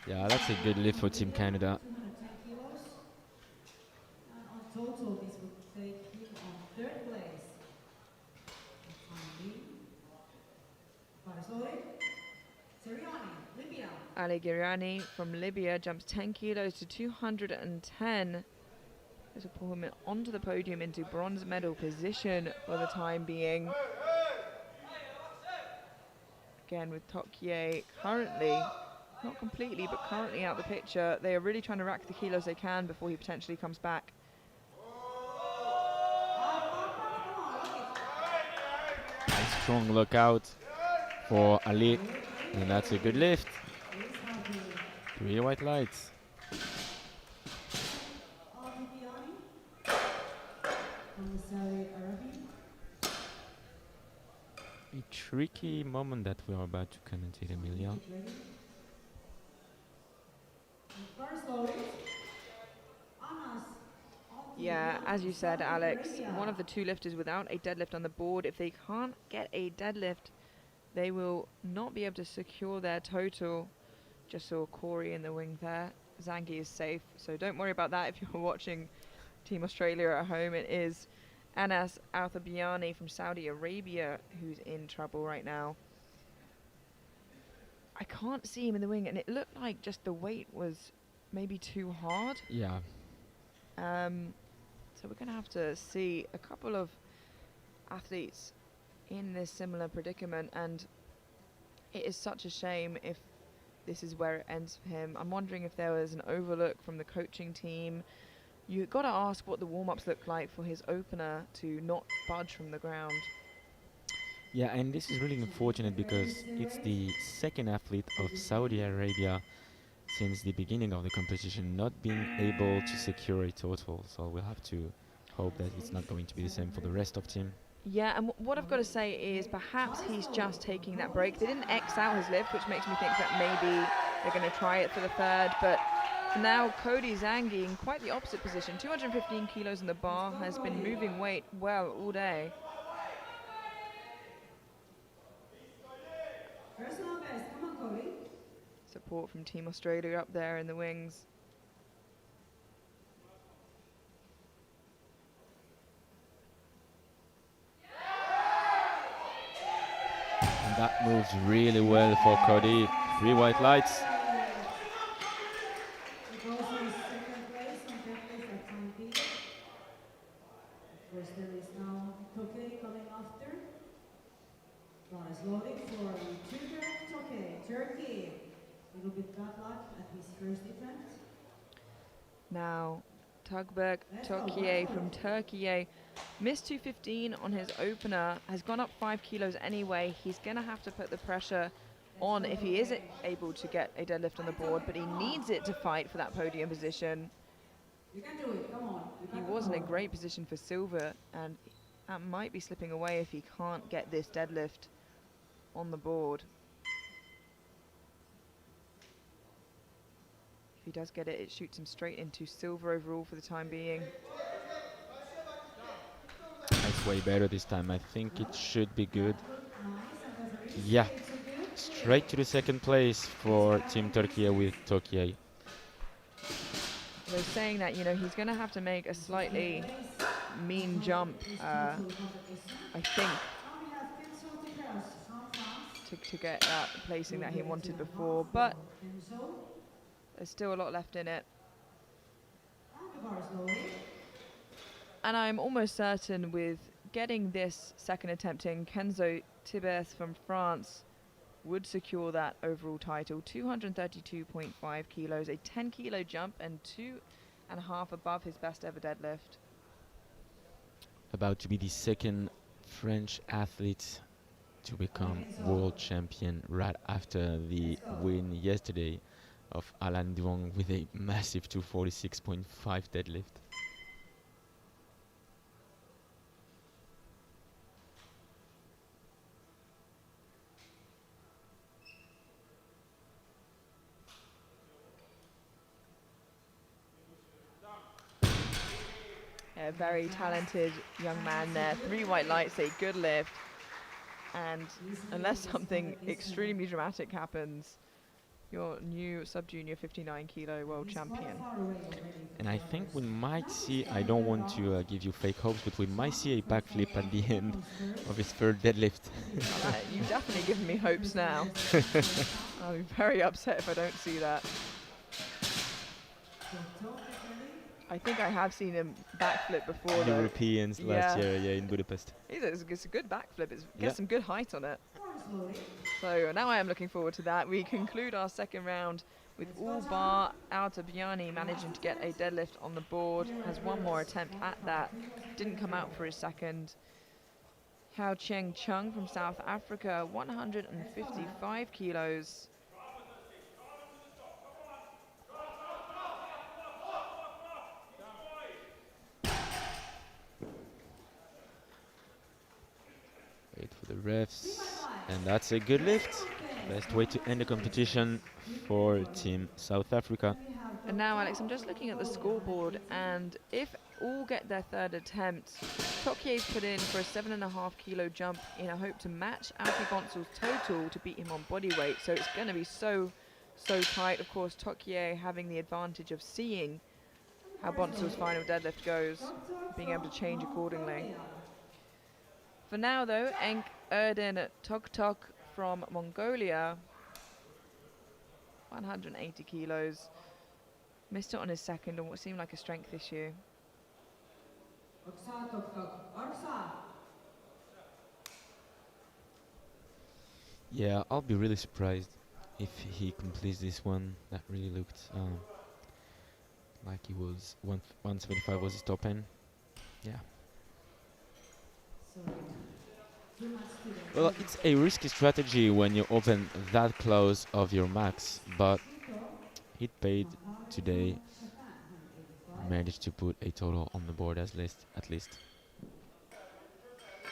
Yeah, that's a good lift for Team Canada. 210 kilos. And on total, this would take him on third place. Siriani, Libya. Ali Giriani from Libya jumps 10 kilos to 210. This will pull him onto the podium into bronze medal position for the time being. Again with Tokye currently, not completely, but currently out the picture. They are really trying to rack the kilos they can before he potentially comes back. A strong lookout for Ali, and that's a good lift. 3 white lights. A tricky moment that we are about to commentate, Emilia. Yeah, as you said, Alex, one of the two lifters without a deadlift on the board. If they can't get a deadlift, they will not be able to secure their total. Just saw Corey in the wing there. Zangi is safe, so don't worry about that if you're watching Team Australia at home. It is Anas Althabiani from Saudi Arabia who's in trouble right now. I can't see him in the wing, and it looked like just the weight was maybe too hard. Yeah. So we're going to have to see a couple of athletes in this similar predicament, and it is such a shame if this is where it ends for him. I'm wondering if there was an overlook from the coaching team. You've got to ask what the warm-ups look like for his opener to not budge from the ground. Yeah, and this is really unfortunate because it's the second athlete of Saudi Arabia since the beginning of the competition not being able to secure a total. So we'll have to hope that it's not going to be the same for the rest of team. Yeah, and what I've got to say is perhaps he's just taking that break. They didn't X out his lift, which makes me think that maybe they're going to try it for the third. But for now, Cody Zangi in quite the opposite position. 215 kilos in the bar, has been moving weight well all day. Personal best, come on, Cody. Support from Team Australia up there in the wings. And that moves really well for Cody. 3 white lights. It goes in second place on deadlift at time being. Of course, there is now Tokye coming after. Ron is loading for Tudor Tokye, Turkey. A little bit bad luck at his first attempt. Now, Tugberk Tokiye from Turkey missed 215 on his opener, has gone up 5 kilos anyway. He's going to have to put the pressure on if he is able to get a deadlift on the board, but he needs it to fight for that podium position. You can do it, come on. He was in a great position for silver, and that might be slipping away if he can't get this deadlift on the board. If he does get it, it shoots him straight into silver overall for the time being. It's way better this time. I think it should be good. Yeah, straight to the second place for Team Turkey with Tokiye. They're saying that, you know, he's going to have to make a slightly mean jump, I think, to get that placing that he wanted before, but there's still a lot left in it. And I'm almost certain with getting this second attempt in, Kenzo Tibeth from France would secure that overall title. 232.5 kilos, a 10 kilo jump and 2.5 above his best ever deadlift. About to be the second French athlete to become world champion right after the win yesterday of Alan Duong with a massive 246.5 deadlift. A very talented young man there. 3 white lights, a good lift. And unless something extremely dramatic happens, your new sub-junior 59 kilo world champion. And I think we might see, I don't want to give you fake hopes, but we might see a backflip at the end of his third deadlift. You've definitely given me hopes now. I'll be very upset if I don't see that. I think I have seen him backflip before, though. Europeans last year, yeah, in Budapest. It's a good backflip. It gets some good height on it. So now I am looking forward to that. We conclude our second round with Ulbar Altabiani managing to get a deadlift on the board. Has one more attempt at that. Didn't come out for his second. Hao Cheng Chung from South Africa, 155 kilos. Wait for the refs, and that's a good lift. Best way to end the competition for Team South Africa. And now, Alex, I'm just looking at the scoreboard, and if all get their third attempt, Tokye's put in for a 7.5 kilo jump in a hope to match Alfie Bonsel's total to beat him on body weight. So it's going to be so tight. Of course, Tokye having the advantage of seeing how Bonsel's final deadlift goes, being able to change accordingly. For now, though, Enk Erdin Toktok from Mongolia, 180 kilos. Missed it on his second on what seemed like a strength issue. Yeah, I'll be really surprised if he completes this one. That really looked like he was 175 was his top end. Yeah. Well, it's a risky strategy when you open that close of your max, but it paid today. Managed to put a total on the board at least.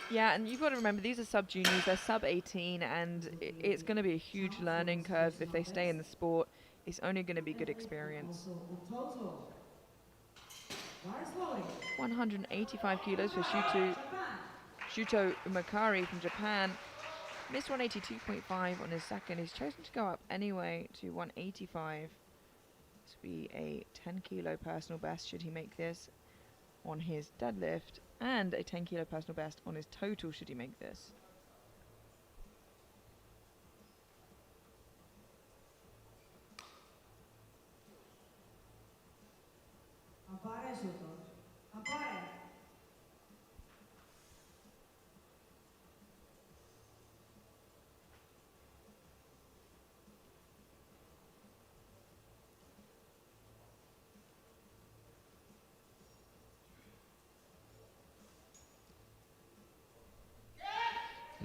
Yeah, and you've got to remember, these are sub-juniors, they're sub-18, and it's going to be a huge learning curve if they stay in the sport. It's only going to be good experience. 185 kilos for Shuto Umakari from Japan. Missed 182.5 on his second. He's chosen to go up anyway to 185. This will be a 10 kilo personal best should he make this on his deadlift, and a 10 kilo personal best on his total should he make this.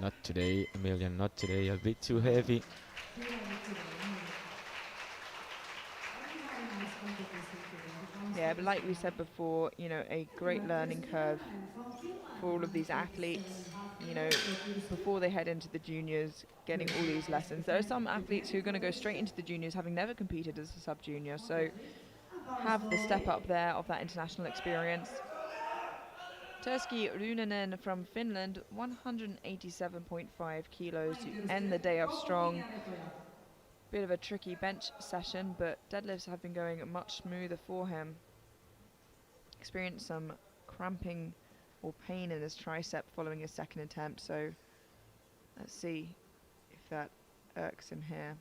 Not today, Emilian, not today. A bit too heavy. Too heavy today. Very nice competition today. Yeah, but like we said before, you know, a great learning curve for all of these athletes, you know, before they head into the juniors, getting all these lessons. There are some athletes who are going to go straight into the juniors having never competed as a sub-junior, so have the step up there of that international experience. Turski Runanen from Finland, 187.5 kilos to end the day off strong. Bit of a tricky bench session, but deadlifts have been going much smoother for him. Experienced some cramping or pain in his tricep following his second attempt, so let's see if that irks him here.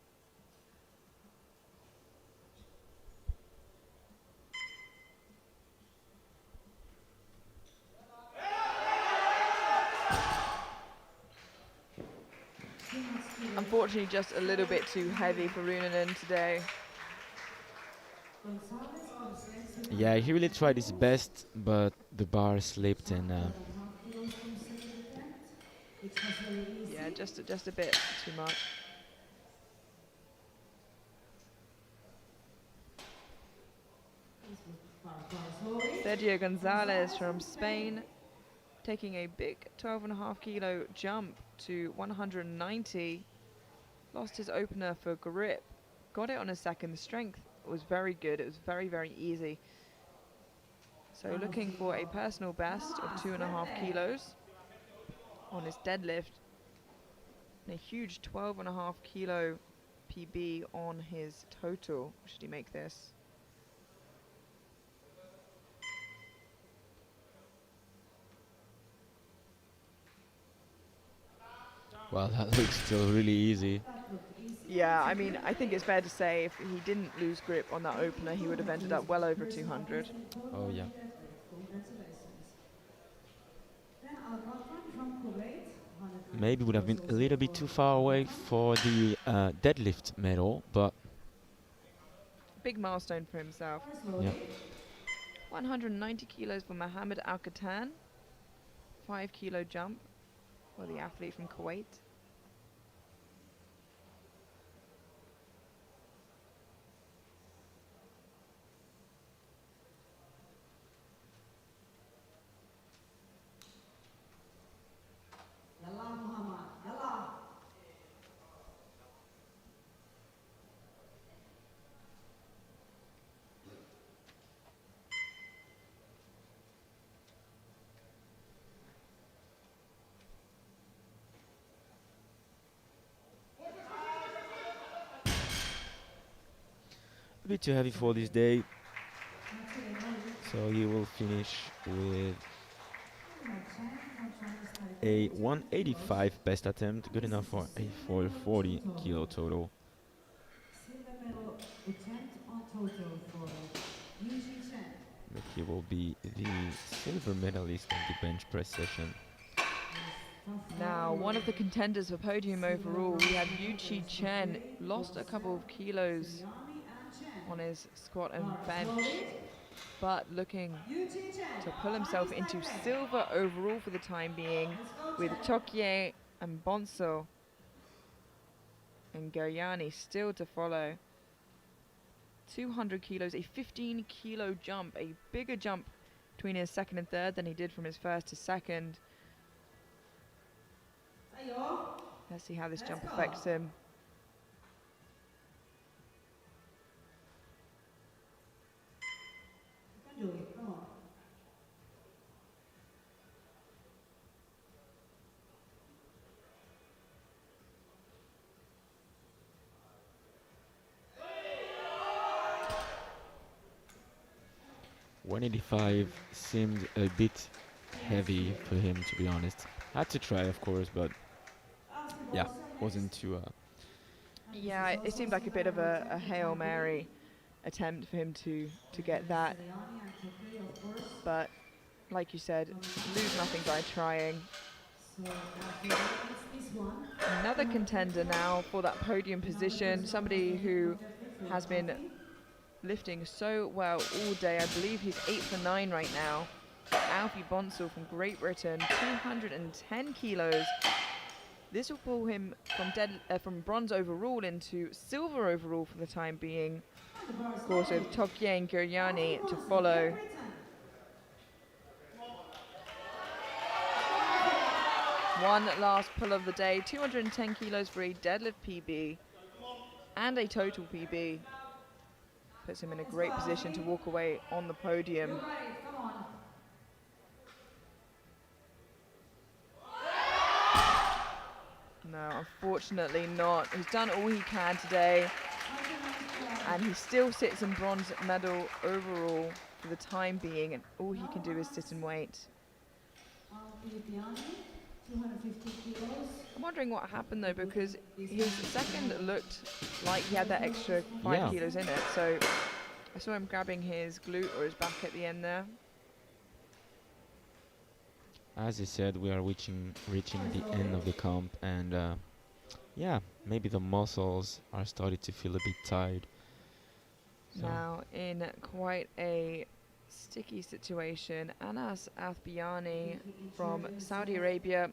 Unfortunately, just a little bit too heavy for Runanen today. Yeah, he really tried his best, but the bar slipped and Yeah, just a bit too much. Sergio Gonzalez from Spain, taking a big 12.5 kilo jump to 190. Lost his opener for grip, got it on his second. The strength was very good. It was very, very easy. So looking for a personal best of 2.5 kilos on his deadlift. And a huge 12.5 kilo PB on his total. Should he make this? well, that looks still really easy. Yeah, I mean, I think it's fair to say if he didn't lose grip on that opener, he would have ended up well over 200. Oh yeah. Maybe would have been a little bit too far away for the deadlift medal, but Big milestone for himself. yeah. 190 kilos for Mohammed Al-Qatan. 5 kilo jump for the athlete from Kuwait. A bit too heavy for this day, so he will finish with a 185 best attempt, good enough for a 440 kilo total. But he will be the silver medalist in the bench press session. Now, one of the contenders for podium overall, we have Yuchi Chen, lost a couple of kilos on his squat and bench, but looking to pull himself into silver overall for the time being, with Tokye and Bonso and Garyani still to follow. 200 kilos, a 15 kilo jump, a bigger jump between his second and third than he did from his first to second. Let's see how this jump affects him. $185 seemed a bit heavy for him, to be honest. Had to try, of course, but yeah, wasn't too. Yeah, it seemed like a bit of a Hail Mary attempt for him to get that. But like you said, lose nothing by trying. Another contender now for that podium position, somebody who has been lifting so well all day. I believe he's 8 for 9 right now. Alfie Bonsall from Great Britain, 210 kilos. This will pull him from bronze overall into silver overall for the time being. Of course, with Tokye and Giuliani to follow. One last pull of the day, 210 kilos for a deadlift PB and a total PB. Puts him in a great position to walk away on the podium. No, unfortunately not. He's done all he can today, and he still sits in bronze medal overall for the time being, and all he can do is sit and wait. I'm wondering what happened though, because his second looked like he had that extra 5 kilos in it, so I saw him grabbing his glute or his back at the end there. As I said, we are reaching the end of the comp, and yeah, maybe the muscles are starting to feel a bit tired. So Now in quite a sticky situation, Anas Athbiani from Saudi Arabia,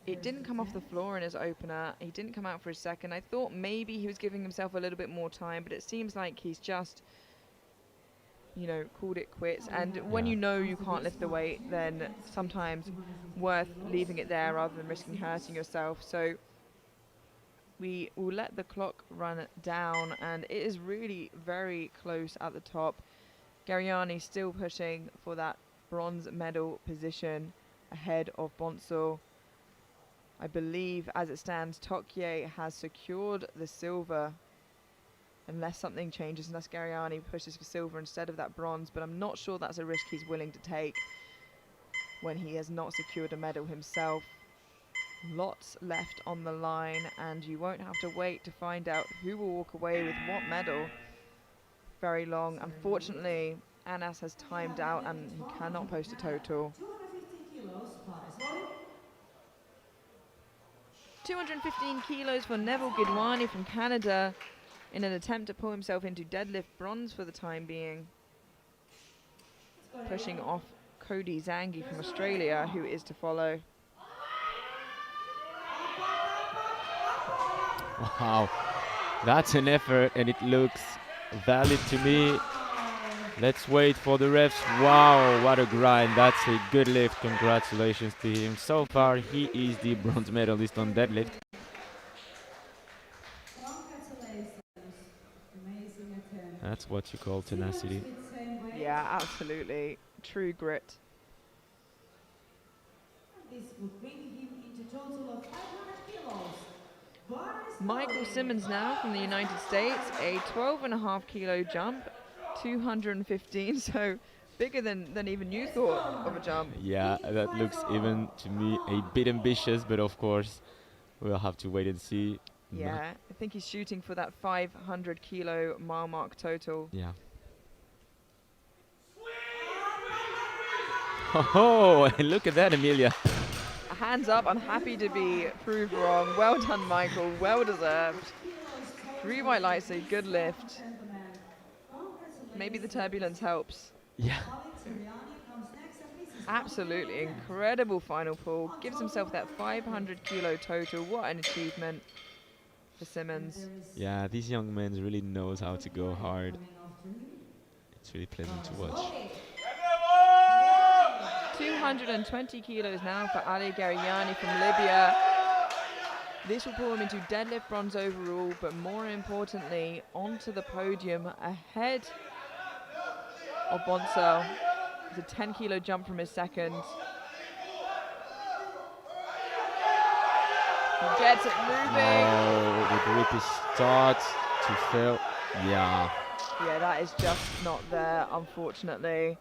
it didn't come off the floor in his opener. He didn't come out for his second. I thought maybe he was giving himself a little bit more time, but it seems like he's just, you know, called it quits. And when Yeah. you know you can't lift the weight, then sometimes worth leaving it there rather than risking hurting yourself. So we will let the clock run down, and it is really very close at the top. Gariani still pushing for that bronze medal position ahead of Bonso. I believe as it stands, Tokye has secured the silver, unless something changes, unless Gariani pushes for silver instead of that bronze, but I'm not sure that's a risk he's willing to take when he has not secured a medal himself. Lots left on the line, and you won't have to wait to find out who will walk away with what medal very long. Unfortunately, Anas has timed out and he cannot post a total. 215 kilos for Neville Gidwani from Canada in an attempt to pull himself into deadlift bronze for the time being. Pushing off Cody Zangi from Australia, who is to follow. wow, that's an effort, and it looks valid to me. Let's wait for the refs. Wow, what a grind. That's a good lift. Congratulations to him. So far, he is the bronze medalist on deadlift. That's what you call tenacity. Yeah, absolutely. True grit. This would bring him into total of 500 kilos. Michael Simmons now from the United States, a 12.5 kilo jump, 215, so bigger than even you thought of a jump. Yeah, that looks even to me a bit ambitious, but of course, we'll have to wait and see. Yeah, I think he's shooting for that 500 kilo mile mark total. Yeah. Oh, look at that, Amelia. Hands up, I'm happy to be proved wrong. Well done, Michael, well deserved. 3 white lights, a good lift. Maybe the turbulence helps. Yeah. Absolutely incredible final pull. Gives himself that 500 kilo total. What an achievement for Simmons. Yeah, this young man really knows how to go hard. It's really pleasant to watch. 220 kilos now for Ali Gariani from Libya. This will pull him into deadlift bronze overall, but more importantly, onto the podium ahead of Bonsel. It's a 10 kilo jump from his second. He gets it moving. Oh, the grip is starts to fail. Yeah, Yeah, that is just not there, unfortunately.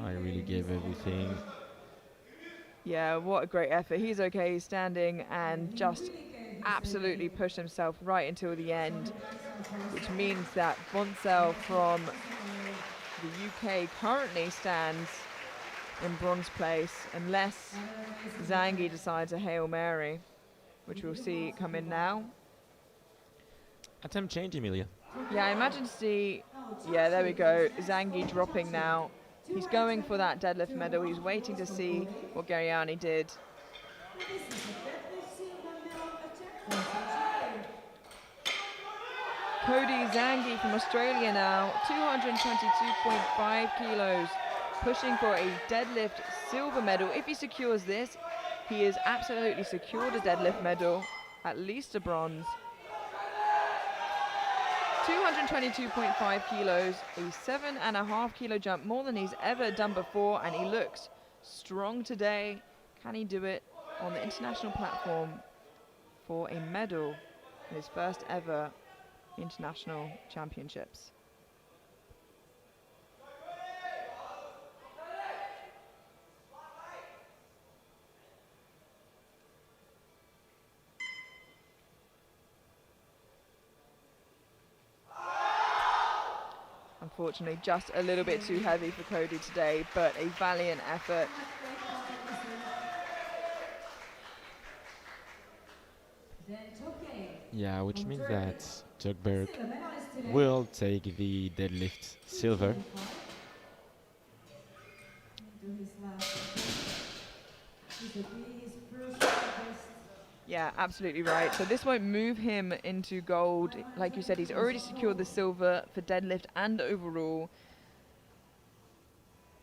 I really gave everything. Yeah, what a great effort. He's okay, he's standing and just absolutely pushed himself right until the end, which means that Bonsel from the UK currently stands in bronze place, unless Zangi decides a Hail Mary, which we'll see come in now. Attempt change, Emilia. Yeah, I imagine to see, yeah, there we go, Zangi dropping now. He's going for that deadlift medal. He's waiting to see what Gariani did. Cody Zangi from Australia now, 222.5 kilos, pushing for a deadlift silver medal. If he secures this, he has absolutely secured a deadlift medal, at least a bronze. 222.5 kilos, a 7.5 kilo jump, more than he's ever done before, and he looks strong today. Can he do it on the international platform for a medal in his first ever international championships? Unfortunately, just a little bit too heavy for Cody today, but a valiant effort. Yeah, which means that Tugberg will take the deadlift silver. Yeah, absolutely right. So this won't move him into gold. Like you said, he's already secured the silver for deadlift and overall.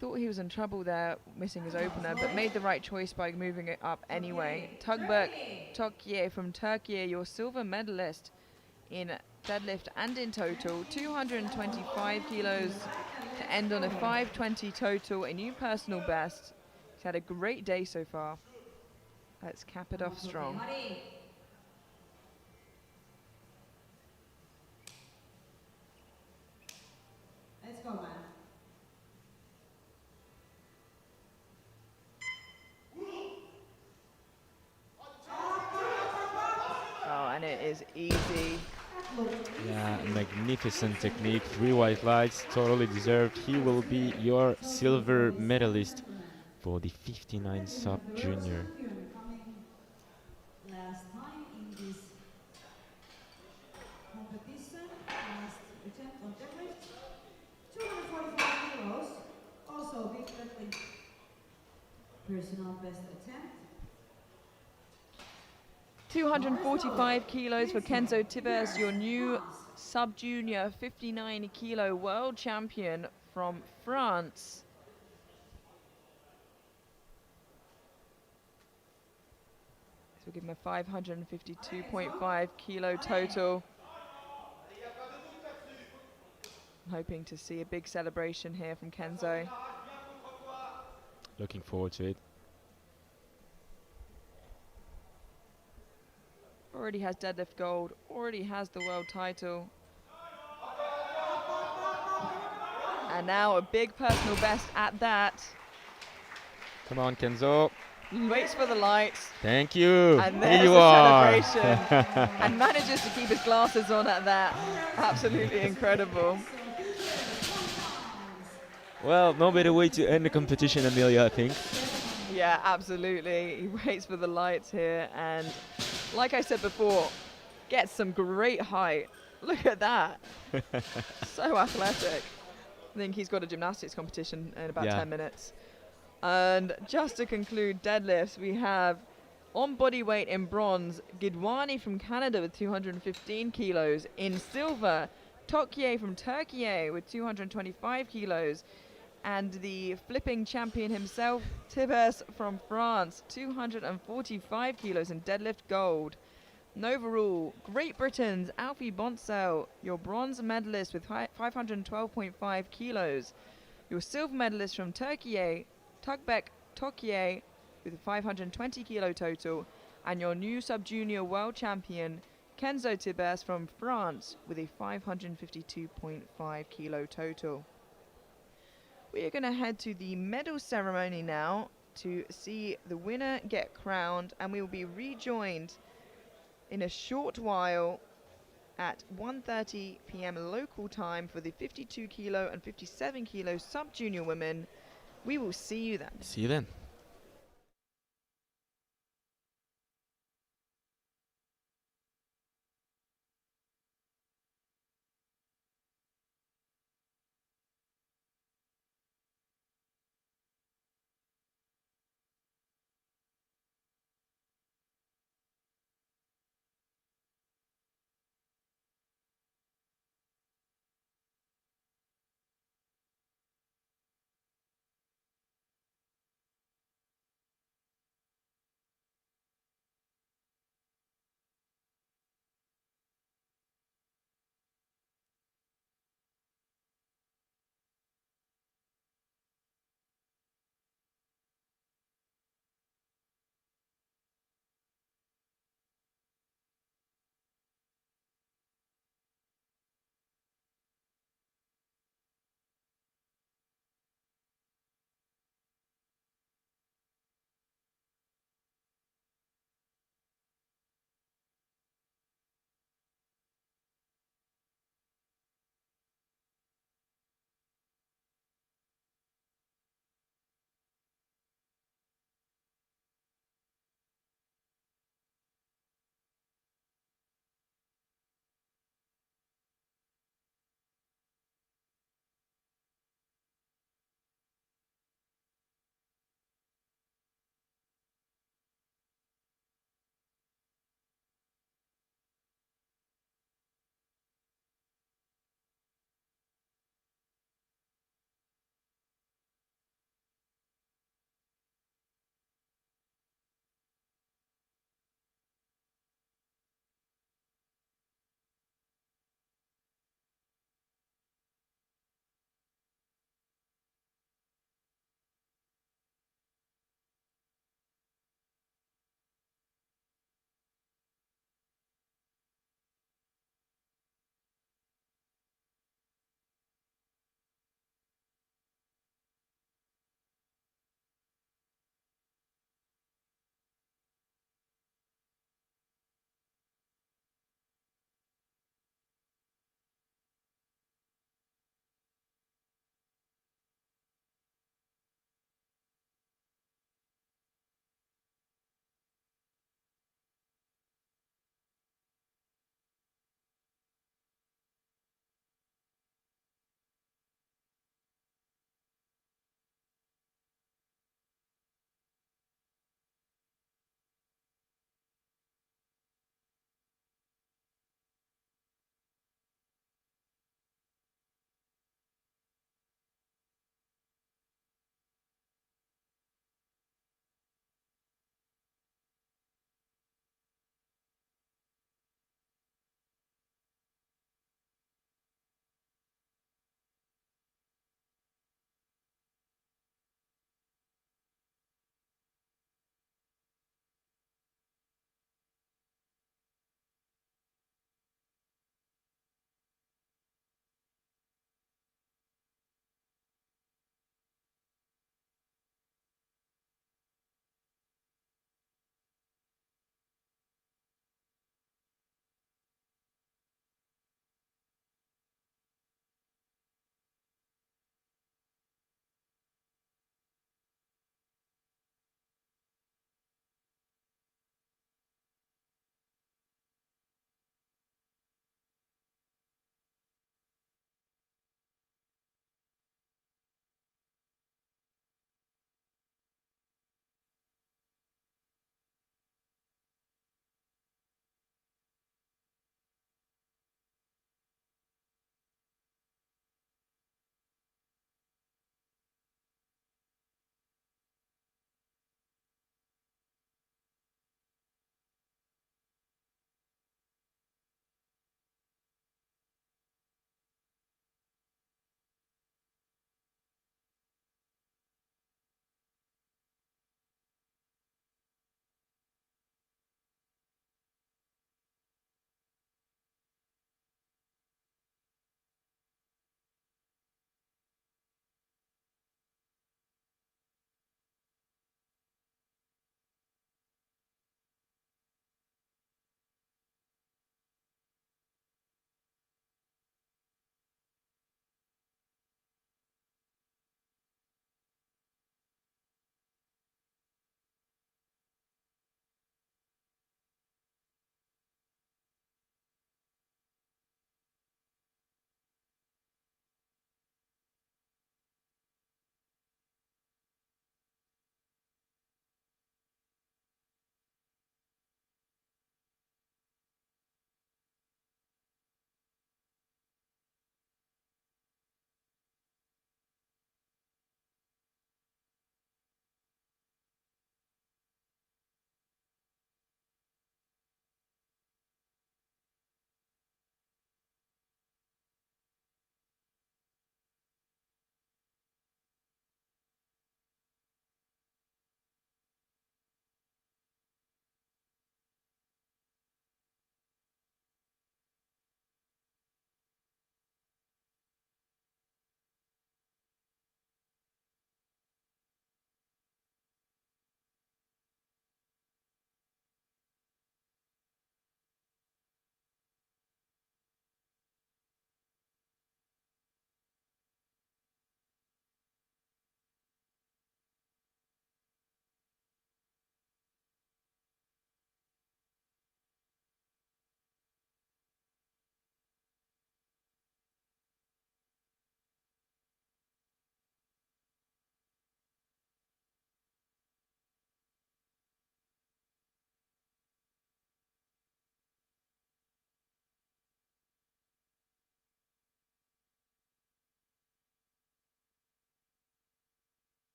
Thought he was in trouble there, missing his opener, but made the right choice by moving it up anyway. Tugberk Tokye from Turkey, your silver medalist in deadlift and in total. 225 kilos to end on a 520 total, a new personal best. He's had a great day so far. Let's cap it off strong. Let's go, man. Oh, and it is easy. Yeah, magnificent technique, 3 white lights, totally deserved. He will be your silver medalist for the 59 sub junior. Last time in this competition, last attempt on deadlift, 245 kilos, also big deadlift personal best attempt. 245 kilos for Kenzo Tibes, your new sub-junior 59 kilo world champion from France. So we'll give him a 552.5 kilo total. I'm hoping to see a big celebration here from Kenzo. Looking forward to it. Already has deadlift gold, already has the world title. And now a big personal best at that. Come on, Kenzo. Waits for the lights. Thank you. And Here there's you the are. celebration. And manages to keep his glasses on at that. Absolutely incredible. Well, no better way to end the competition, Amelia, I think. Yeah, absolutely. He waits for the lights here, and like I said before, gets some great height. Look at that. So athletic. I think he's got a gymnastics competition in about 10 minutes. And just to conclude deadlifts, we have on body weight in bronze, Gidwani from Canada with 215 kilos. In silver, Tokye from Turkey with 225 kilos. And the flipping champion himself, Tibes from France, 245 kilos in deadlift gold. And overall, Great Britain's Alfie Bonsell, your bronze medalist with 512.5 kilos. Your silver medalist from Turkey, Tugbek Tokye, with a 520 kilo total. And your new sub-junior world champion, Kenzo Tibes from France, with a 552.5 kilo total. We are going to head to the medal ceremony now to see the winner get crowned, and we will be rejoined in a short while at 1:30 p.m. local time for the 52 kilo and 57 kilo sub-junior women. We will see you then. See you then.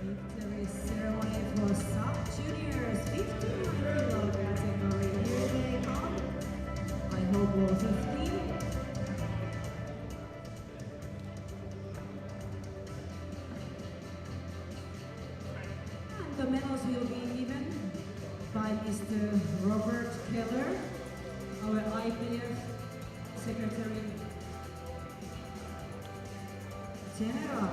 Victory ceremony for sub-juniors 59 kilo category. Here they come. I hope all 15. And the medals will be given by Mr. Robert Keller, our IPF Secretary General,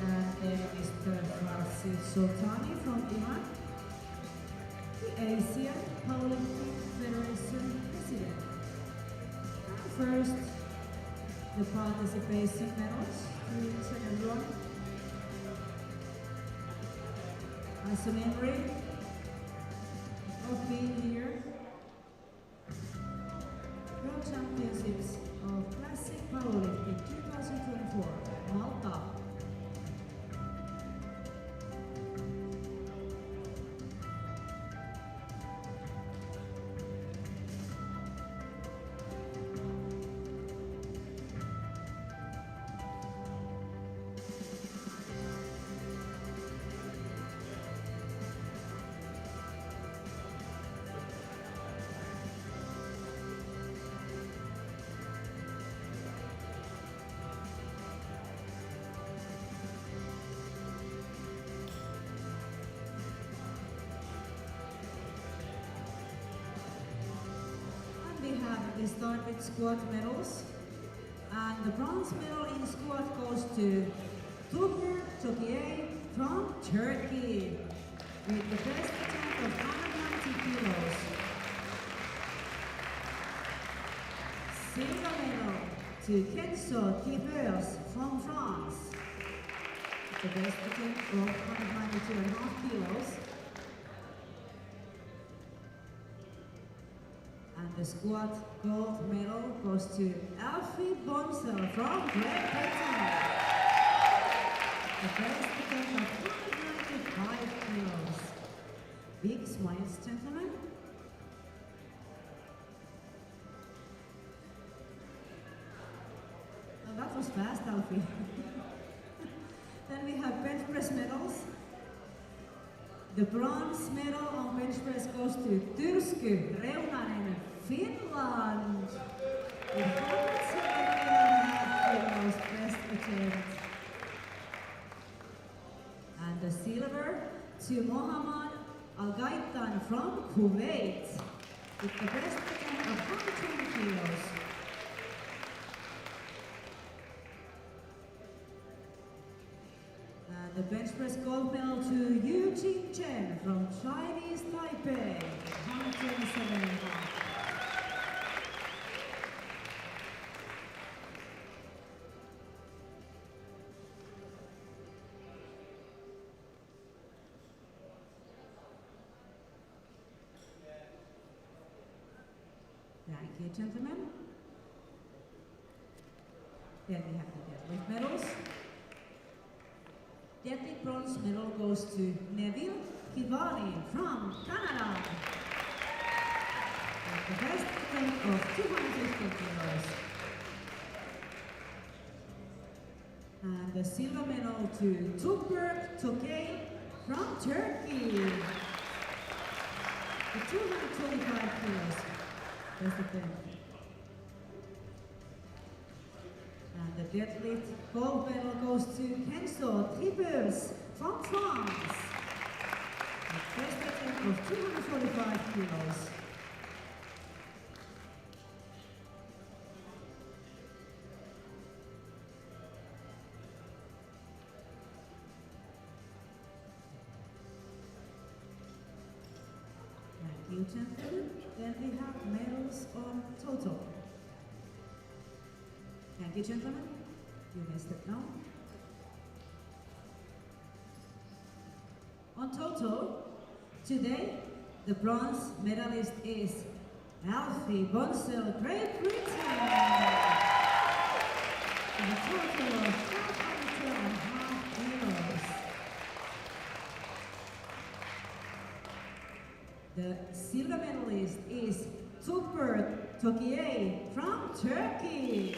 and then Mr. Farsi Sultani from Iran, the Asian Powerlifting Federation President. And first, the participation medals to second round. As a memory of being here, World Championships of Classic Powerlifting 2024, Malta. We have the start with squat medals, and the bronze medal in squat goes to Tukur Tokiye from Turkey with the best attempt of 190 kilos. Silver medal to Kenzo Kipers from France with the best attempt of 192.5 kilos. And the squat gold medal goes to Alfie Bonsell from Great Britain. The best attempt of 195 kilos. Big smiles, gentlemen. Oh, that was fast, Alfie. Then we have bench press medals. The bronze medal on bench press goes to Tyrsky Reunanen, Finland. With 107.5 kilos best attempt. And the silver to Mohammad Al-Gaitan from Kuwait. With the best attempt of 120 kilos. The bench press gold medal to Eugene Chen from Chinese Taipei, 127.5. Thank you, gentlemen. Then we have the deadlift medals. Deadlift bronze medal goes to Neville Kivani from Canada. With the best attempt of 250 kilos. And the silver medal to Tupberk Tokay from Turkey. With 225 kilos. Best attempt. And the deadlift gold medal goes to Kenzo Trippers from France. With best attempt of 245 kilos. Thank you, gentlemen. Then we have medals on total. Thank you, gentlemen. You may step down. On total, today, the bronze medalist is Alfie Bonsell, Great Britain. With a total of 512.5 kilos. The silver medalist is Tupberk Tokiye from Turkey.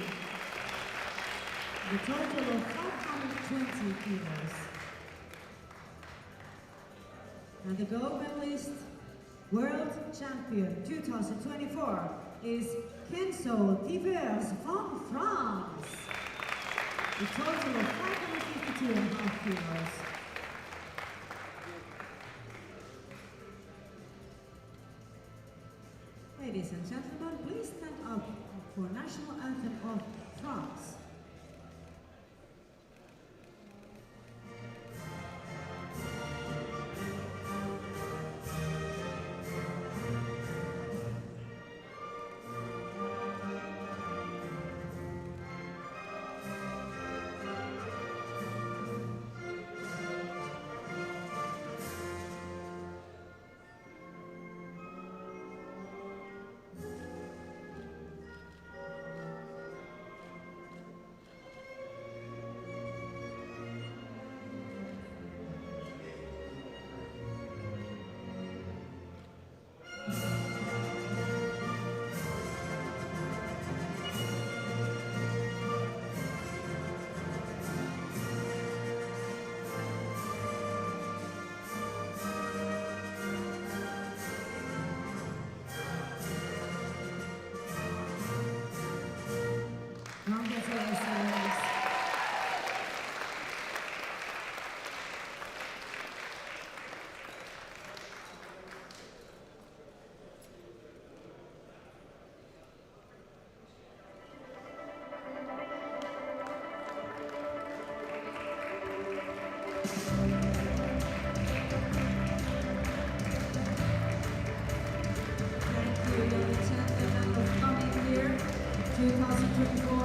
The total of 520 kilos. And the gold medalist, world champion 2024 is Kenzo Divers from France. A total of 552.5 kilos. Ladies and gentlemen, please stand up for National Anthem of France. Congratulations. Thank you, ladies and gentlemen, for coming here. 2024